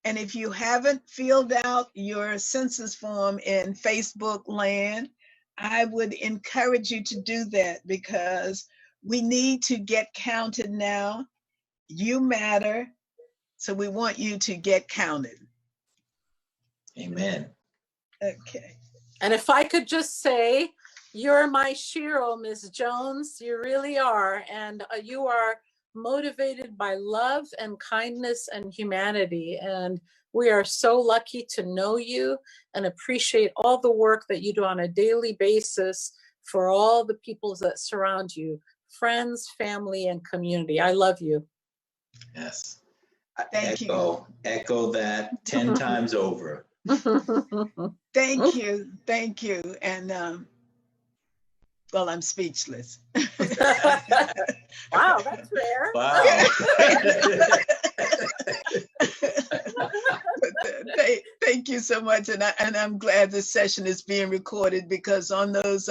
B: And if you haven't filled out your census form in Facebook land, I would encourage you to do that, because we need to get counted now. You matter. So we want you to get counted.
E: Amen.
B: Okay.
F: And if I could just say, you're my Shiro, Ms. Jones. You really are. And you are motivated by love and kindness and humanity. And we are so lucky to know you and appreciate all the work that you do on a daily basis for all the people that surround you, friends, family, and community. I love you.
E: Yes.
B: Thank you.
E: Echo that 10 times over.
B: Thank you. Thank you. And well, I'm speechless.
F: Wow, that's rare.
E: Wow.
B: Thank you so much. And I'm glad this session is being recorded, because on those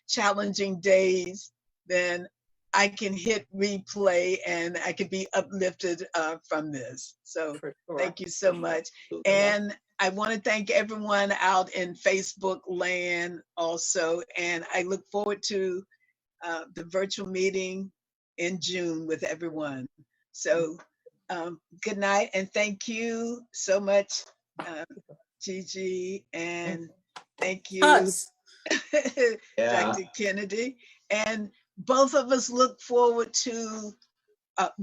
B: challenging days, then I can hit replay and I can be uplifted from this. So thank you so much. And I want to thank everyone out in Facebook land also. And I look forward to the virtual meeting in June with everyone. So good night, and thank you so much, Gigi, and thank you, Dr. Kennedy. And both of us look forward to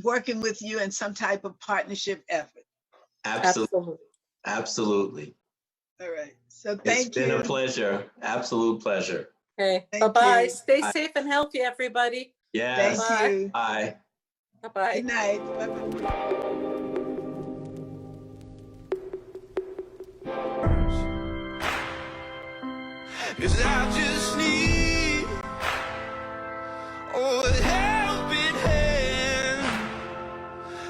B: working with you in some type of partnership effort.
E: Absolutely. Absolutely.
B: All right. So thank you.
E: It's been a pleasure. Absolute pleasure.
F: Okay.
B: Thank
F: Bye-bye.
B: you.
F: Stay safe and healthy, everybody.
E: Yes.
B: Thank you.
E: Bye.
F: Bye-bye.
B: Good night. Bye-bye.
A: Cause I just need a helping hand.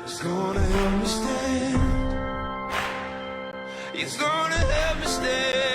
A: It's gonna help me stand. It's gonna help me stand.